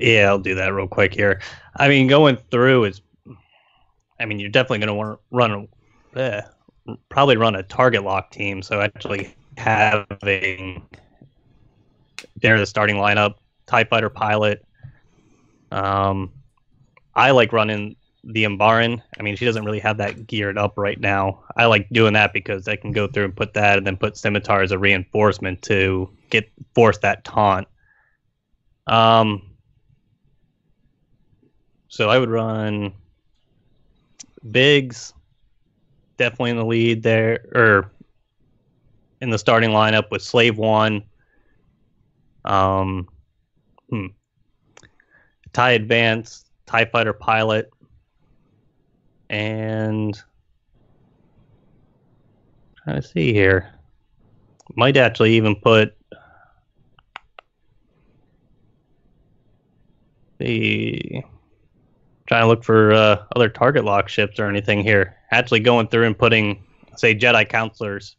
Yeah, I'll do that real quick here. I mean, going through is, I mean, you're definitely going to want to probably run a target lock team. So actually having there the starting lineup, TIE Fighter Pilot. I like running the Umbaran. I mean, she doesn't really have that geared up right now. I like doing that because I can go through and put that and then put Scimitar as a reinforcement to force that taunt. So I would run Biggs, definitely in the lead there, or in the starting lineup with Slave One. TIE Advance, TIE Fighter Pilot, and trying to see here. Might actually even put trying to look for other target lock ships or anything here. Actually going through and putting, say, Jedi Counselors,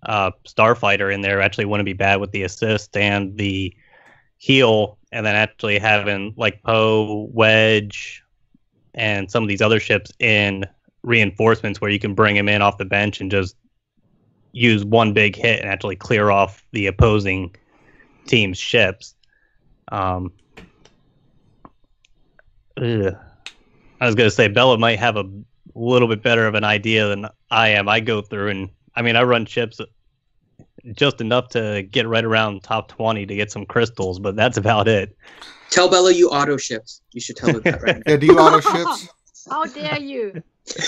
Starfighter in there actually wouldn't be bad with the assist and the heal, and then actually having like Poe, Wedge, and some of these other ships in reinforcements where you can bring him in off the bench and just use one big hit and actually clear off the opposing team's ships. I was going to say Bella might have a little bit better of an idea than I am. I go through and, I mean, I run ships just enough to get right around top 20 to get some crystals, but that's about it. Tell Bella you auto ships. You should tell her that right now. Yeah, do you auto ships? How dare you?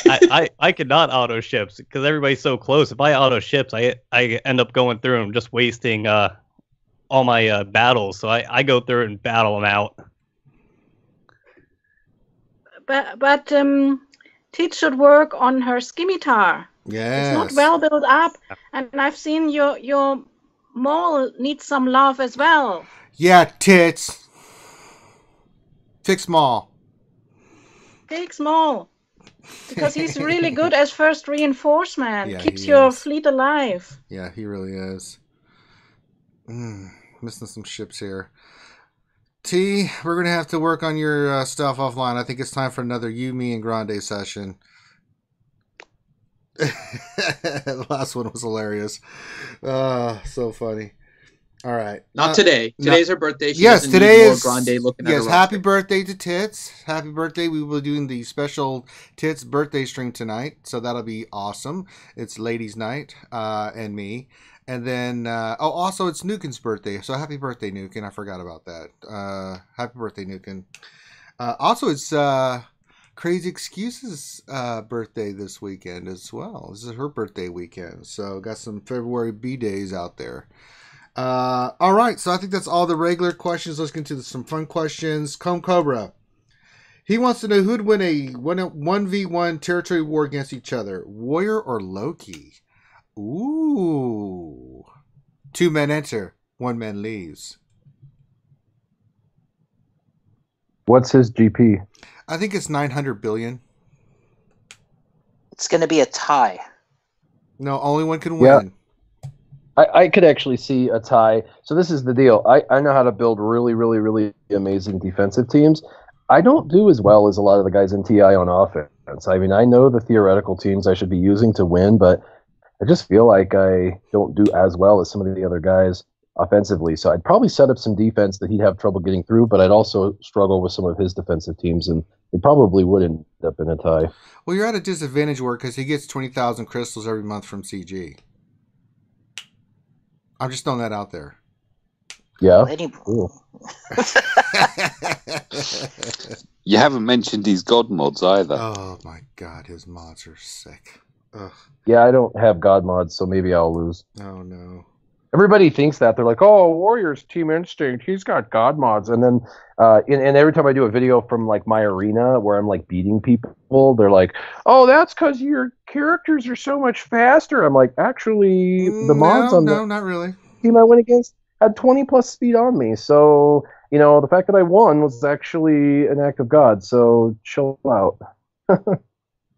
I cannot auto ships because everybody's so close. If I auto ships, I end up going through and just wasting all my battles. So I go through and battle them out. But Teach should work on her scimitar. Yes. It's not well built up, and I've seen your mole needs some love as well. Yeah, Tits. Fix Maul. Fix Maul. Because he's really good as first reinforcement. Yeah, Keeps your fleet alive. Yeah, he really is. Missing some ships here. T, we're going to have to work on your stuff offline. I think it's time for another You, Me, and Grande session. The last one was hilarious. So funny. All right. Not today. Today's her birthday. She yes, today is Grande looking at her happy birthday to Tits. Happy birthday. We will be doing the special Tits birthday stream tonight, so that'll be awesome. It's ladies' night, and me. And then, also it's Nukin's birthday. So happy birthday, Nukin. I forgot about that. Happy birthday, Nukin. Also, it's Crazy Excuses' birthday this weekend as well. This is her birthday weekend. So got some February B-days out there. All right. So I think that's all the regular questions. Let's get into some fun questions. Comb Cobra. He wants to know who'd win a 1v1 territory war against each other, Warrior or Loki? Ooh. 2 men enter, 1 man leaves. What's his GP? I think it's 900 billion. It's going to be a tie. No, only one can win. I could actually see a tie. So this is the deal. I know how to build really, really, really amazing defensive teams. I don't do as well as a lot of the guys in TI on offense. I mean, I know the theoretical teams I should be using to win, but I just feel like I don't do as well as some of the other guys offensively. So I'd probably set up some defense that he'd have trouble getting through, but I'd also struggle with some of his defensive teams, and it probably would end up in a tie. Well, you're at a disadvantage where because he gets 20,000 crystals every month from CG. I'm just throwing that out there. Yeah. Cool. You haven't mentioned his God mods either. Oh my God, his mods are sick. Ugh. Yeah, I don't have God mods, so maybe I'll lose. Oh no. Everybody thinks that. They're like, oh, Warrior's Team Instinct, he's got God mods. And then and every time I do a video from like my arena where I'm like beating people, they're like, oh, that's because your characters are so much faster. I'm like, actually, the mods on the not really. team I went against had 20 plus speed on me. So, you know, the fact that I won was actually an act of God. So chill out.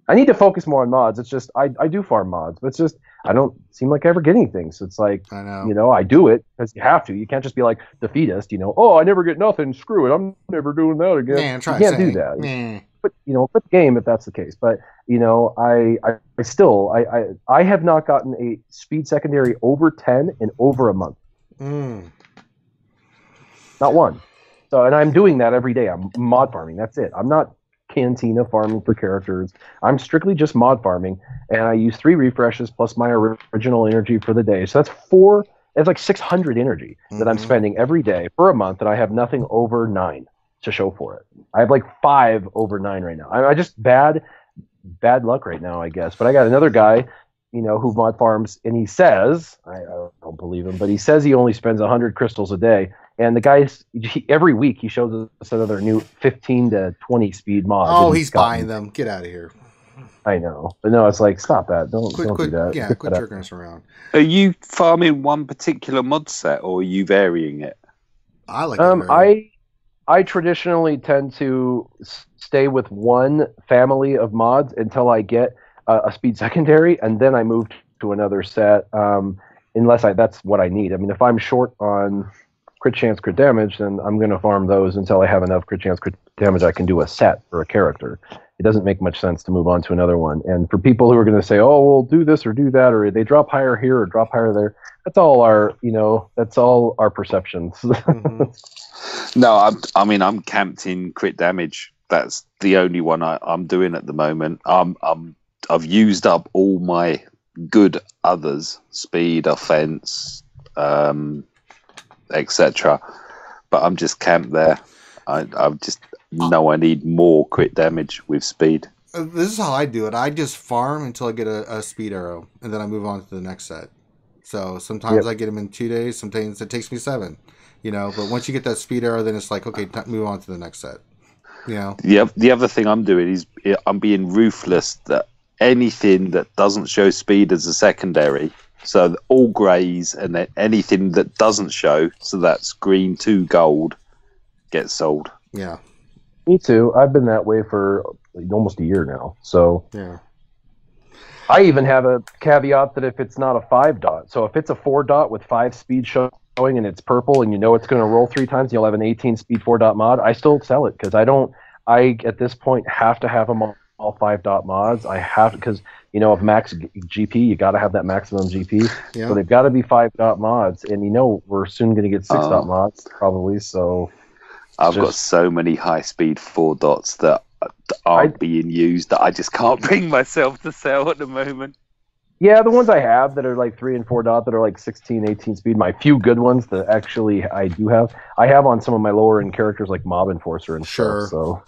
I need to focus more on mods. It's just, I do farm mods, but it's just, I don't seem like I ever get anything. So it's like, I know. You know, I do it because you have to. You can't just be like defeatist, you know, oh, I never get nothing. Screw it. I'm never doing that again. Man, you can't do that. But, you know, quit the game if that's the case. But, you know, I still have not gotten a speed secondary over 10 in over a month. Not one. So, and I'm doing that every day. I'm mod farming. That's it. I'm not Cantina farming for characters. I'm strictly just mod farming, and I use 3 refreshes plus my original energy for the day. So that's 4. It's like 600 energy that I'm spending every day for a month, and I have nothing over 9 to show for it. I have like 5 over 9 right now. I just bad. bad luck right now, I guess. But I got another guy, who mod farms, and he says, I don't believe him, but he says he only spends 100 crystals a day. And the guy's every week he shows us another new 15 to 20 speed mod. Oh, he's buying them. Get out of here. I know, but no, it's like, stop that. Don't do that. Yeah, quit jerking us around. Are you farming one particular mod set, or are you varying it? I like. I traditionally tend to stay with one family of mods until I get a speed secondary, and then I move to another set. Unless that's what I need. I mean, if I'm short on crit chance, crit damage, then I'm going to farm those until I have enough crit chance, crit damage I can do a set for a character. It doesn't make much sense to move on to another one. And for people who are going to say, "Oh, well, do this or do that," or they drop higher here or drop higher there, that's all our perceptions. Mm-hmm. No, I'm camped in crit damage. That's the only one I'm doing at the moment. I've used up all my good others, speed, offense, etc. But I'm just camped there. I need more crit damage with speed. This is how I do it. I just farm until I get a speed arrow, and then I move on to the next set. So sometimes I get them in 2 days. Sometimes it takes me 7. But once you get that speed arrow, then it's like, okay, move on to the next set. The other thing I'm doing is I'm being ruthless that anything that doesn't show speed as a secondary, so all greys, and then anything that doesn't show, so that's green to gold, gets sold. Yeah. Me too. I've been that way for almost a year now. So yeah. I even have a caveat that if it's not a 5 dot, so if it's a 4 dot with 5 speed showing and it's purple and it's going to roll 3 times, you'll have an 18 speed 4 dot mod, I still sell it because I at this point have to have them all 5 dot mods. I have, because of max GP, you got to have that maximum GP. Yeah. So they've got to be 5 dot mods, and we're soon going to get 6 dot mods probably. So I've got so many high speed 4 dots that aren't being used that I just can't bring myself to sell at the moment. Yeah, the ones I have that are like 3 and 4 dot that are like 16, 18 speed, my few good ones that actually I do have, I have on some of my lower end characters like Mob Enforcer and stuff. So.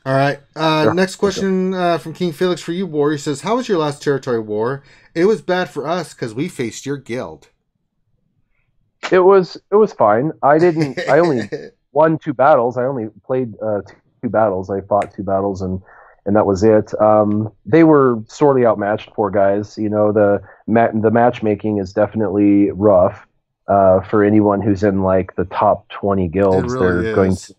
All right. Next question from King Felix for you, War. He says, "How was your last territory war? It was bad for us because we faced your guild." It was fine. I only won 2 battles. I only played 2 battles. I fought 2 battles and that was it. They were sorely outmatched, poor guys. The matchmaking is definitely rough for anyone who's in like the top 20 guilds. They're going to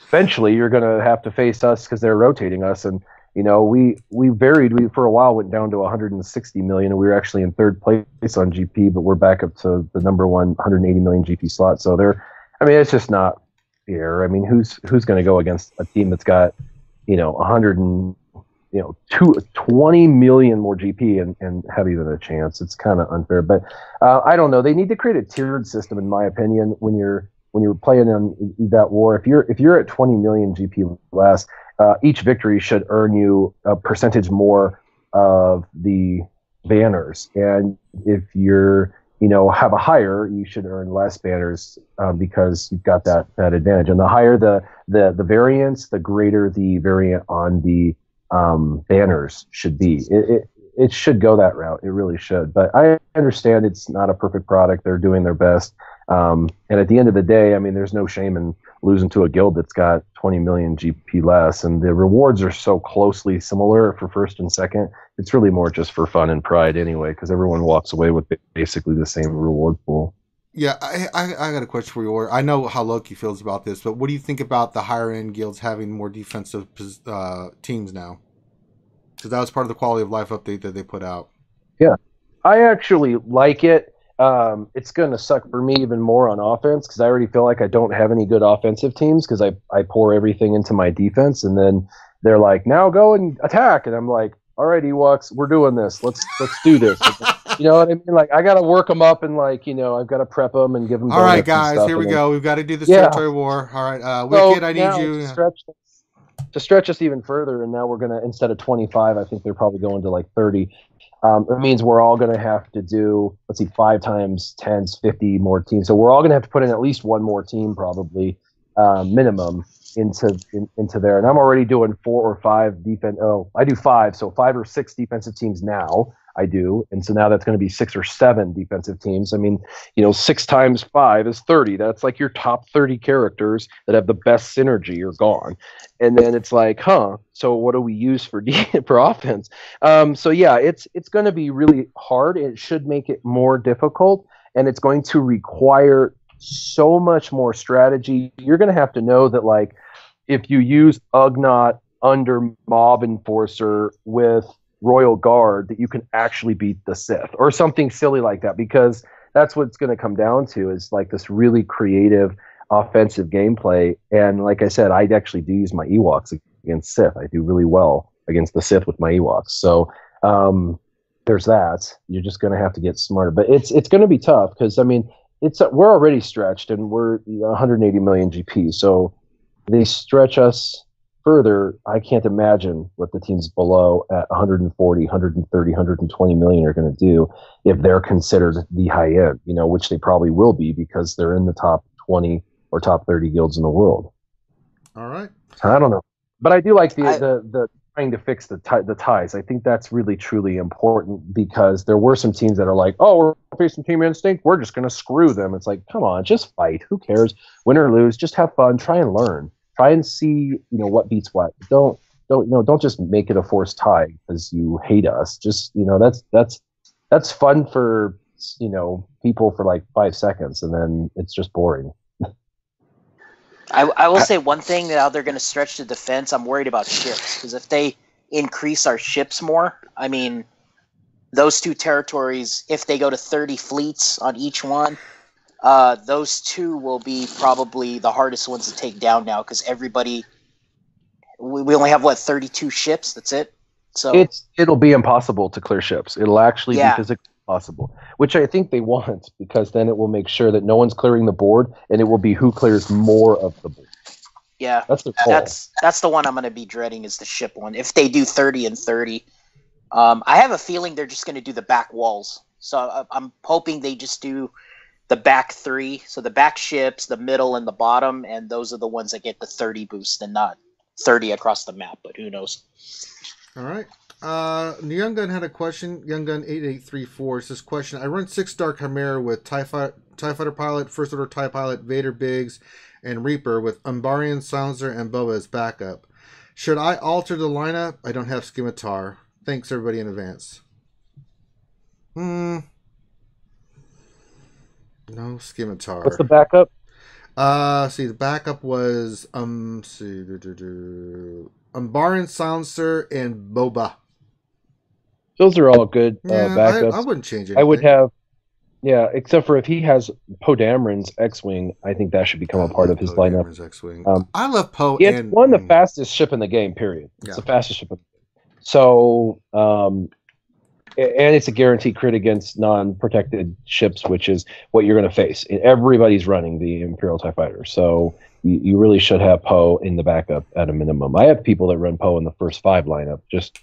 eventually you're going to have to face us because they're rotating us, and we varied. We for a while went down to 160 million, and we were actually in 3rd place on GP, but we're back up to the number 180 million GP slot. So it's just not fair. I mean, who's going to go against a team that's got 20 million more GP and have even a chance? It's kind of unfair, but I don't know. They need to create a tiered system, in my opinion, when you're playing on that war. If you're at 20 million GP less, each victory should earn you a percentage more of the banners, and if you're have a higher, you should earn less banners because you've got that advantage. And the higher the variance, the greater the variant on the banners should be. It should go that route. It really should. But I understand it's not a perfect product. They're doing their best. And at the end of the day, I mean, there's no shame in losing to a guild that's got 20 million GP less, and the rewards are so closely similar for 1st and 2nd. It's really more just for fun and pride anyway, because everyone walks away with basically the same reward pool. Yeah, I got a question for you. I know how Loki feels about this, but what do you think about the higher end guilds having more defensive teams now? Because that was part of the quality of life update that they put out. Yeah, I actually like it. It's going to suck for me even more on offense because I already feel like I don't have any good offensive teams because I pour everything into my defense, and then they're like, now go and attack, and I'm like, all right, Ewoks, we're doing this. Let's do this. You know what I mean? Like, I got to work them up and I've got to prep them and give them. All right, guys, here we go. We've got to do this territory war. All right, Wicked, I need you. To stretch us even further, and now we're going to, instead of 25, I think they're probably going to like 30. It means we're all going to have to do, 5 times 10's 50 more teams. So we're all going to have to put in at least one more team, probably minimum. into there, and I'm already doing 4 or 5 defense. Oh, I do 5, so 5 or 6 defensive teams now. I do, and so now that's going to be 6 or 7 defensive teams. I mean, 6 times 5 is 30. That's like your top 30 characters that have the best synergy are gone, and then it's like, so what do we use for for offense? So yeah, it's going to be really hard. It should make it more difficult, and it's going to require so much more strategy. You're going to have to know that, like, if you use Ugnaught under Mob Enforcer with Royal Guard, that you can actually beat the Sith or something silly like that, because that's what it's going to come down to, is like this really creative offensive gameplay. And like I said, I actually do use my Ewoks against Sith. I do really well against the Sith with my Ewoks. So there's that. You're just going to have to get smarter, but it's going to be tough, because I mean, we're already stretched, and we're 180 million GP. So they stretch us further. I can't imagine what the teams below at 140, 130, 120 million are going to do if they're considered the high end, which they probably will be, because they're in the top 20 or top 30 guilds in the world. All right. I don't know, but I do like the trying to fix the ties. I think that's really truly important, because there were some teams that are like, oh, we're facing Team Instinct, we're just going to screw them. It's like, come on, just fight. Who cares? Win or lose, just have fun. Try and learn. Try and see, what beats what. Don't just make it a forced tie because you hate us. Just, that's fun for, people for like 5 seconds, and then it's just boring. I will say one thing, that how they're going to stretch the defense. I'm worried about ships, because if they increase our ships more, I mean, those 2 territories, if they go to 30 fleets on each one, those 2 will be probably the hardest ones to take down now, because we only have 32 ships. That's it. So it'll be impossible to clear ships. It'll actually be physically possible, which I think they want, because then it will make sure that no one's clearing the board, and it will be who clears more of the board. Yeah, that's the goal. That's the one I'm going to be dreading, is the ship one. If they do 30 and 30, I have a feeling they're just going to do the back walls. So I'm hoping they just do the back 3, so the back ships, the middle, and the bottom, and those are the ones that get the 30 boost, and not 30 across the map. But who knows? All right. Young Gun had a question. Young Gun 8834 says, question: I run 6-star Chimera with TIE Fighter Pilot, First Order TIE Pilot, Vader Biggs, and Reaper with Umbarian, Silencer, and Boba as backup. Should I alter the lineup? I don't have Scimitar. Thanks everybody in advance. No Scimitar. What's the backup? See, the backup was Umbarian, Silencer, and Boba. Those are all good backups. I wouldn't change anything. I would have, except for if he has Poe Dameron's X-Wing, I think that should become a part of his lineup. X-Wing. I love Poe. It's one of the fastest ship in the game, period. It's the fastest ship in the game. So, and it's a guaranteed crit against non-protected ships, which is what you're going to face. Everybody's running the Imperial TIE Fighter, so you really should have Poe in the backup at a minimum. I have people that run Poe in the first 5 lineup, just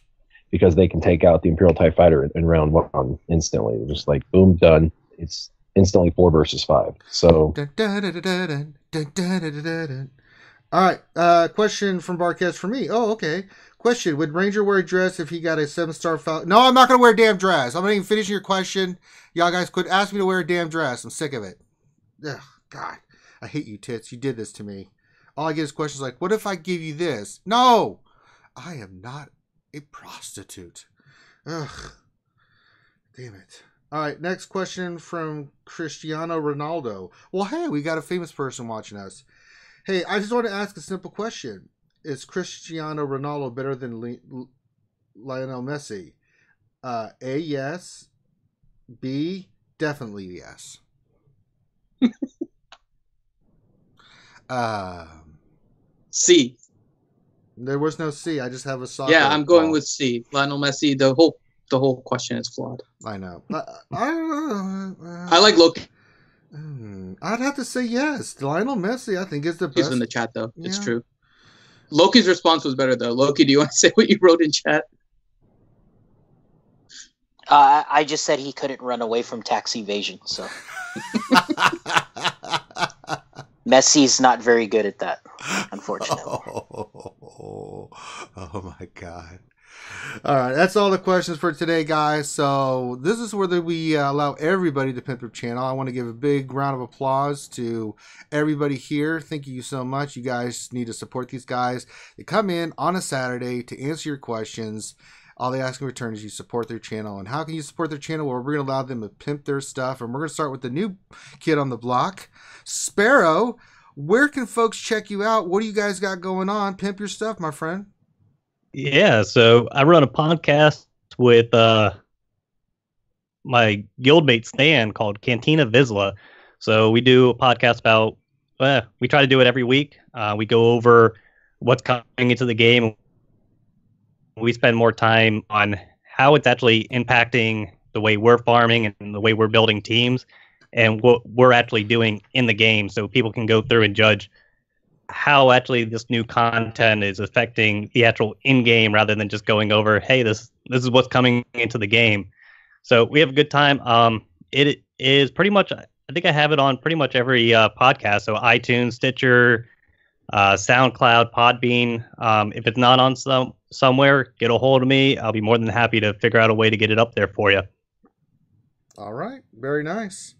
because they can take out the Imperial TIE Fighter in round 1 instantly. They're just like, boom, done. It's instantly 4 versus 5. So. All right. Question from Barquez for me. Oh, okay. Question: would Ranger wear a dress if he got a 7-star Falcon? No, I'm not going to wear a damn dress. I'm not even finishing your question. Y'all guys quit asking me to wear a damn dress. I'm sick of it. Ugh, God. I hate you, tits. You did this to me. All I get is questions like, what if I give you this? No! I am not a prostitute. Ugh. Damn it. All right, next question from Cristiano Ronaldo. Well, hey, we got a famous person watching us. Hey, I just want to ask a simple question. Is Cristiano Ronaldo better than Lionel Messi? A, yes. B, definitely yes. C. There was no C. I just have a soccer. Yeah, I'm going with C. Lionel Messi. The whole question is flawed. I know. I like Loki. I'd have to say yes. Lionel Messi, I think, is the best. He's in the chat, though. Yeah. It's true. Loki's response was better, though. Loki, do you want to say what you wrote in chat? I just said he couldn't run away from tax evasion, so. Messi's not very good at that, unfortunately. Oh my God. All right, that's all the questions for today, guys. So this is where we allow everybody to pimp their channel. I want to give a big round of applause to everybody here. Thank you so much. You guys need to support these guys. They come in on a Saturday to answer your questions. All they ask in return is you support their channel. And how can you support their channel? Well, we're going to allow them to pimp their stuff. And we're going to start with the new kid on the block, Sparrow. Where can folks check you out? What do you guys got going on? Pimp your stuff, my friend. Yeah, so I run a podcast with my guildmate Stan called Cantina Vizla. So we do a podcast about, we try to do it every week. We go over what's coming into the game. We spend more time on how it's actually impacting the way we're farming and the way we're building teams and what we're actually doing in the game, so people can go through and judge how actually this new content is affecting the actual in-game rather than just going over, hey, this is what's coming into the game. So we have a good time. It is pretty much, I think I have it on pretty much every podcast. So iTunes, Stitcher, SoundCloud, Podbean. If it's not on somewhere, get a hold of me. I'll be more than happy to figure out a way to get it up there for you. All right. Very nice.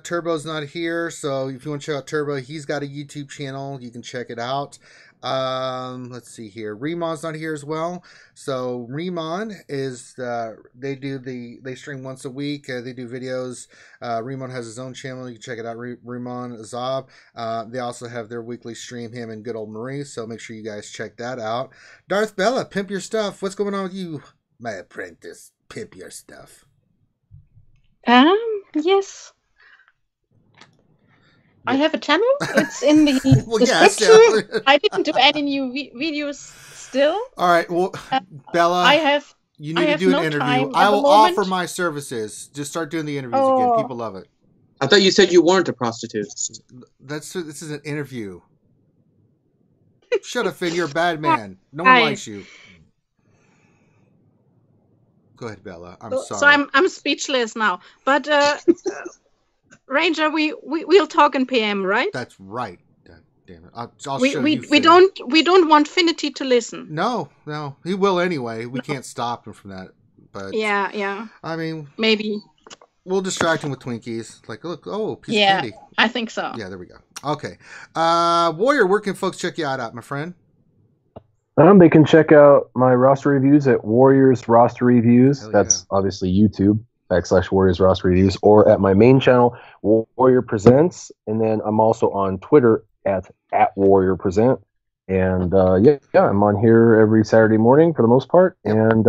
Turbo's not here, so if you want to check out Turbo, he's got a YouTube channel. You can check it out. Let's see here. Remon's not here as well. So Remon is they stream once a week. They do videos. Remon has his own channel. You can check it out. Remon Azab. They also have their weekly stream, him and good old Marie. So make sure you guys check that out. Darth Bella, pimp your stuff. What's going on with you, my apprentice? Pimp your stuff. Yes. I have a channel. It's in the description. Yes. I didn't do any new videos still. All right. Well, Bella, you need to do an interview. I will offer my services. Just start doing the interviews again. People love it. I thought you said you weren't a prostitute. This is an interview. Shut up, Finn. You're a bad man. No one likes you. Go ahead, Bella. I'm sorry. So I'm speechless now. But Ranger, we'll talk in PM, right? That's right. Damn it. I'll show you. We don't want Finity to listen. No. He will anyway. We can't stop him from that. But yeah. I mean, maybe we'll distract him with Twinkies. Like, look, piece of candy. I think so. Yeah, there we go. Okay. Warrior, where can folks check you out, my friend? They can check out my roster reviews at Warriors Roster Reviews. That's obviously YouTube /Warriors Roster Reviews, or at my main channel, Warrior Presents. And then I'm also on Twitter at Warrior Present. And I'm on here every Saturday morning for the most part. And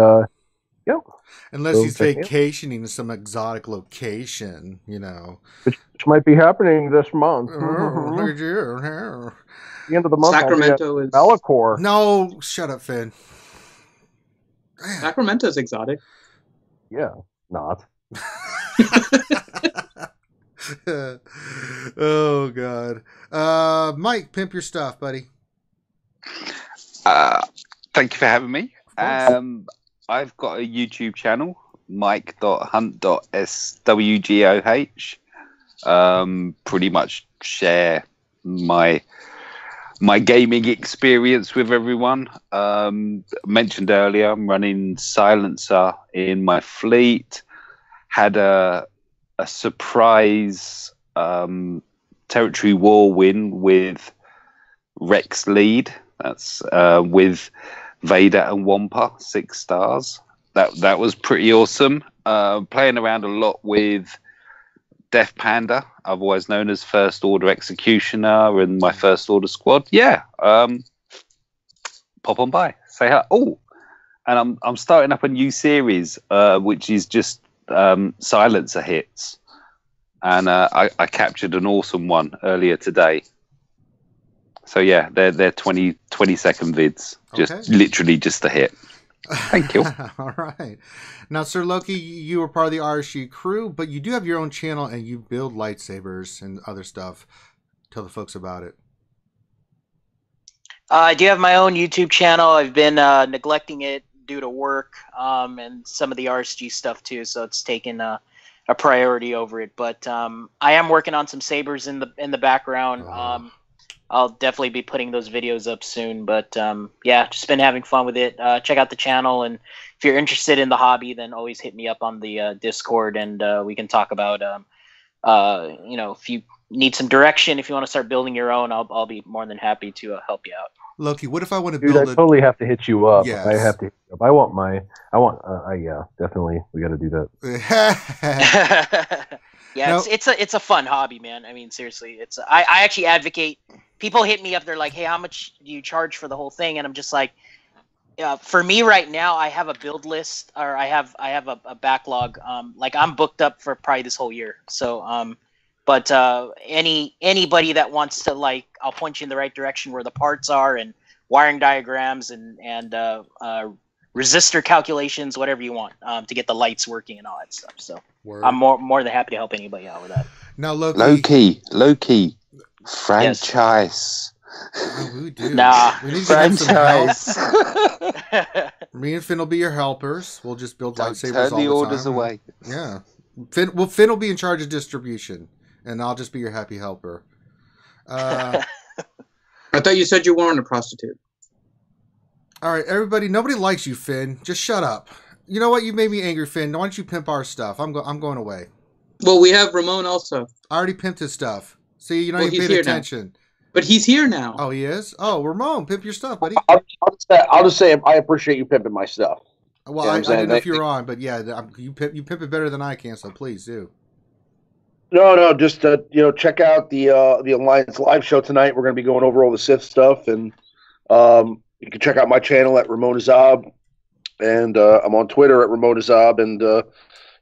unless he's vacationing to some exotic location, which might be happening this month. The end of the month, Sacramento is Malachor. No, shut up, Finn. Sacramento's exotic. Yeah, not. Oh God, Mike, pimp your stuff, buddy. Thank you for having me. I've got a YouTube channel, mike.hunt.swgoh. Pretty much share my gaming experience with everyone. Mentioned earlier, I'm running Silencer in my fleet. Had a surprise territory war win with Rex lead. That's with Vader and Wampa, 6 stars. That was pretty awesome. Playing around a lot with Death Panda, otherwise known as First Order Executioner, and my First Order squad. Yeah, pop on by, say hi. Oh, and I'm starting up a new series, which is just Silencer hits, and I captured an awesome one earlier today. So yeah, they're 20-second vids, just literally just a hit. Thank you. All right. Now, Sir Loki, you were part of the RSG crew, but you do have your own channel and you build lightsabers and other stuff. Tell the folks about it. I do have my own YouTube channel. I've been neglecting it due to work and some of the RSG stuff too. So it's taken a a priority over it. But I am working on some sabers in the background. I'll definitely be putting those videos up soon. But yeah, just been having fun with it. Check out the channel, and if you're interested in the hobby, then always hit me up on the Discord, and we can talk about if you need some direction, if you want to start building your own, I'll be more than happy to help you out. Loki, what if I want to Dude, build I totally have to hit you up. Yes. I have to hit you up. Yeah, definitely. We got to do that. Yeah, it's a fun hobby, man. I mean, seriously, I actually advocate. People hit me up. They're like, "Hey, how much do you charge for the whole thing?" And I'm just like, for me right now, I have a build list, or I have a backlog. Like I'm booked up for probably this whole year. So, but anybody that wants to, like, I'll point you in the right direction where the parts are, and wiring diagrams, and resistor calculations, whatever you want, to get the lights working and all that stuff. So I'm more than happy to help anybody out with that. Now, Loki, franchise. Oh, we do. Nah, we need to get some help. Me and Finn will be your helpers. We'll just build lightsabers all the time. Turn the orders away. Yeah, Finn will be in charge of distribution, and I'll just be your happy helper. I thought you said you weren't a prostitute. All right, everybody. Nobody likes you, Finn. Just shut up. You know what? You made me angry, Finn. Why don't you pimp our stuff? I'm going away. Well, we have Ramon also. I already pimped his stuff. See, you're not even paying attention. Now. But he's here now. Oh, he is? Oh, Ramon, pimp your stuff, buddy. I'll just say I appreciate you pimping my stuff. Well, I didn't know if you were on, but yeah, you pimp it better than I can, so please do. No, just check out the Alliance live show tonight. We're going to be going over all the Sith stuff, and you can check out my channel at Ramon Azab, and I'm on Twitter at Ramon Azab, and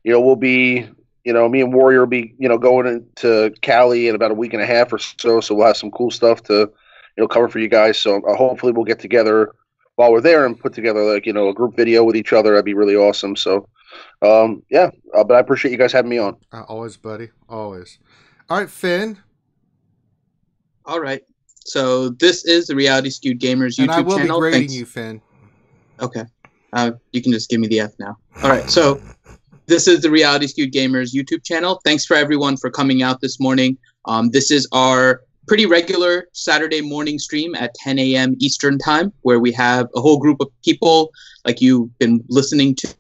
we'll be. Me and Warrior will be, going into Cali in about a week and a half or so. So we'll have some cool stuff to, cover for you guys. So hopefully we'll get together while we're there and put together a group video with each other. That'd be really awesome. So, but I appreciate you guys having me on. Always, buddy. Always. All right, Finn. All right. So this is the Reality Skewed Gamers YouTube channel. And I will be grading you, Finn. Okay. You can just give me the F now. All right. So this is the Reality Skewed Gamers YouTube channel. Thanks for everyone for coming out this morning. This is our pretty regular Saturday morning stream at 10 a.m. Eastern time, where we have a whole group of people like you've been listening to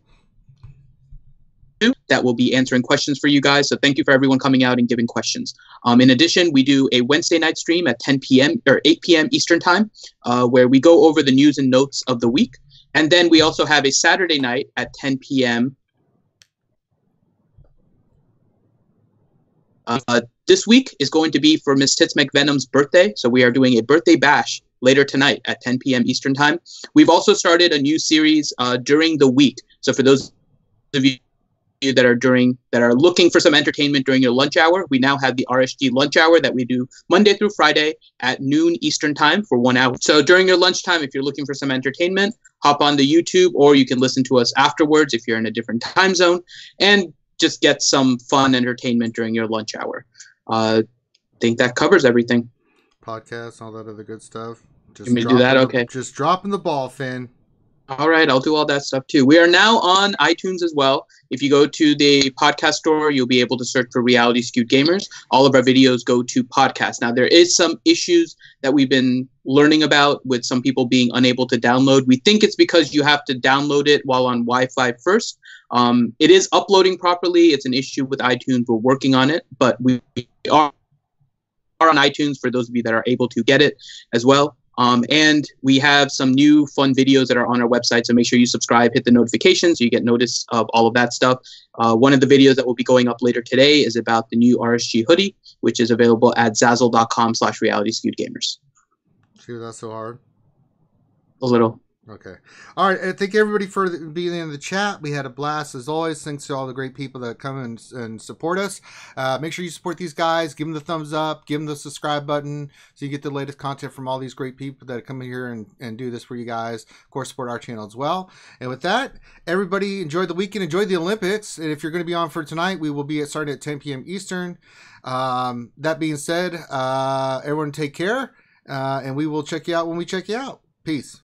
that will be answering questions for you guys. So thank you for everyone coming out and giving questions. In addition, we do a Wednesday night stream at 10 p.m. or 8 p.m. Eastern time, where we go over the news and notes of the week. And then we also have a Saturday night at 10 p.m. This week is going to be for Miss Tits McVenum's birthday, so we are doing a birthday bash later tonight at 10 p.m. Eastern time. We've also started a new series during the week. So for those of you that are looking for some entertainment during your lunch hour, we now have the RSG lunch hour that we do Monday through Friday at noon Eastern time for 1 hour. So during your lunchtime, if you're looking for some entertainment, hop on the YouTube, or you can listen to us afterwards if you're in a different time zone, and just get some fun entertainment during your lunch hour. I think that covers everything. Podcasts, all that other good stuff. Just you may do that? Okay. Just dropping the ball, Finn. All right, I'll do all that stuff too. We are now on iTunes as well. If you go to the podcast store, you'll be able to search for Reality Skewed Gamers. All of our videos go to podcast. Now, there is some issues that we've been learning about with some people being unable to download. We think it's because you have to download it while on Wi-Fi first. It is uploading properly. It's an issue with iTunes. We're working on it, but we are on iTunes for those of you that are able to get it as well. And we have some new fun videos that are on our website, so make sure you subscribe, hit the notifications so you get notice of all of that stuff. One of the videos that will be going up later today is about the new RSG hoodie, which is available at zazzle.com/realityskewedgamers. See, that's so hard. A little. Okay. All right. Thank everybody for being in the chat. We had a blast as always. Thanks to all the great people that come and support us. Make sure you support these guys. Give them the thumbs up. Give them the subscribe button so you get the latest content from all these great people that come here and do this for you guys. Of course, support our channel as well. And with that, everybody enjoy the weekend. Enjoy the Olympics. And if you're going to be on for tonight, we will be starting at 10 p.m. Eastern. That being said, everyone take care. And we will check you out when we check you out. Peace.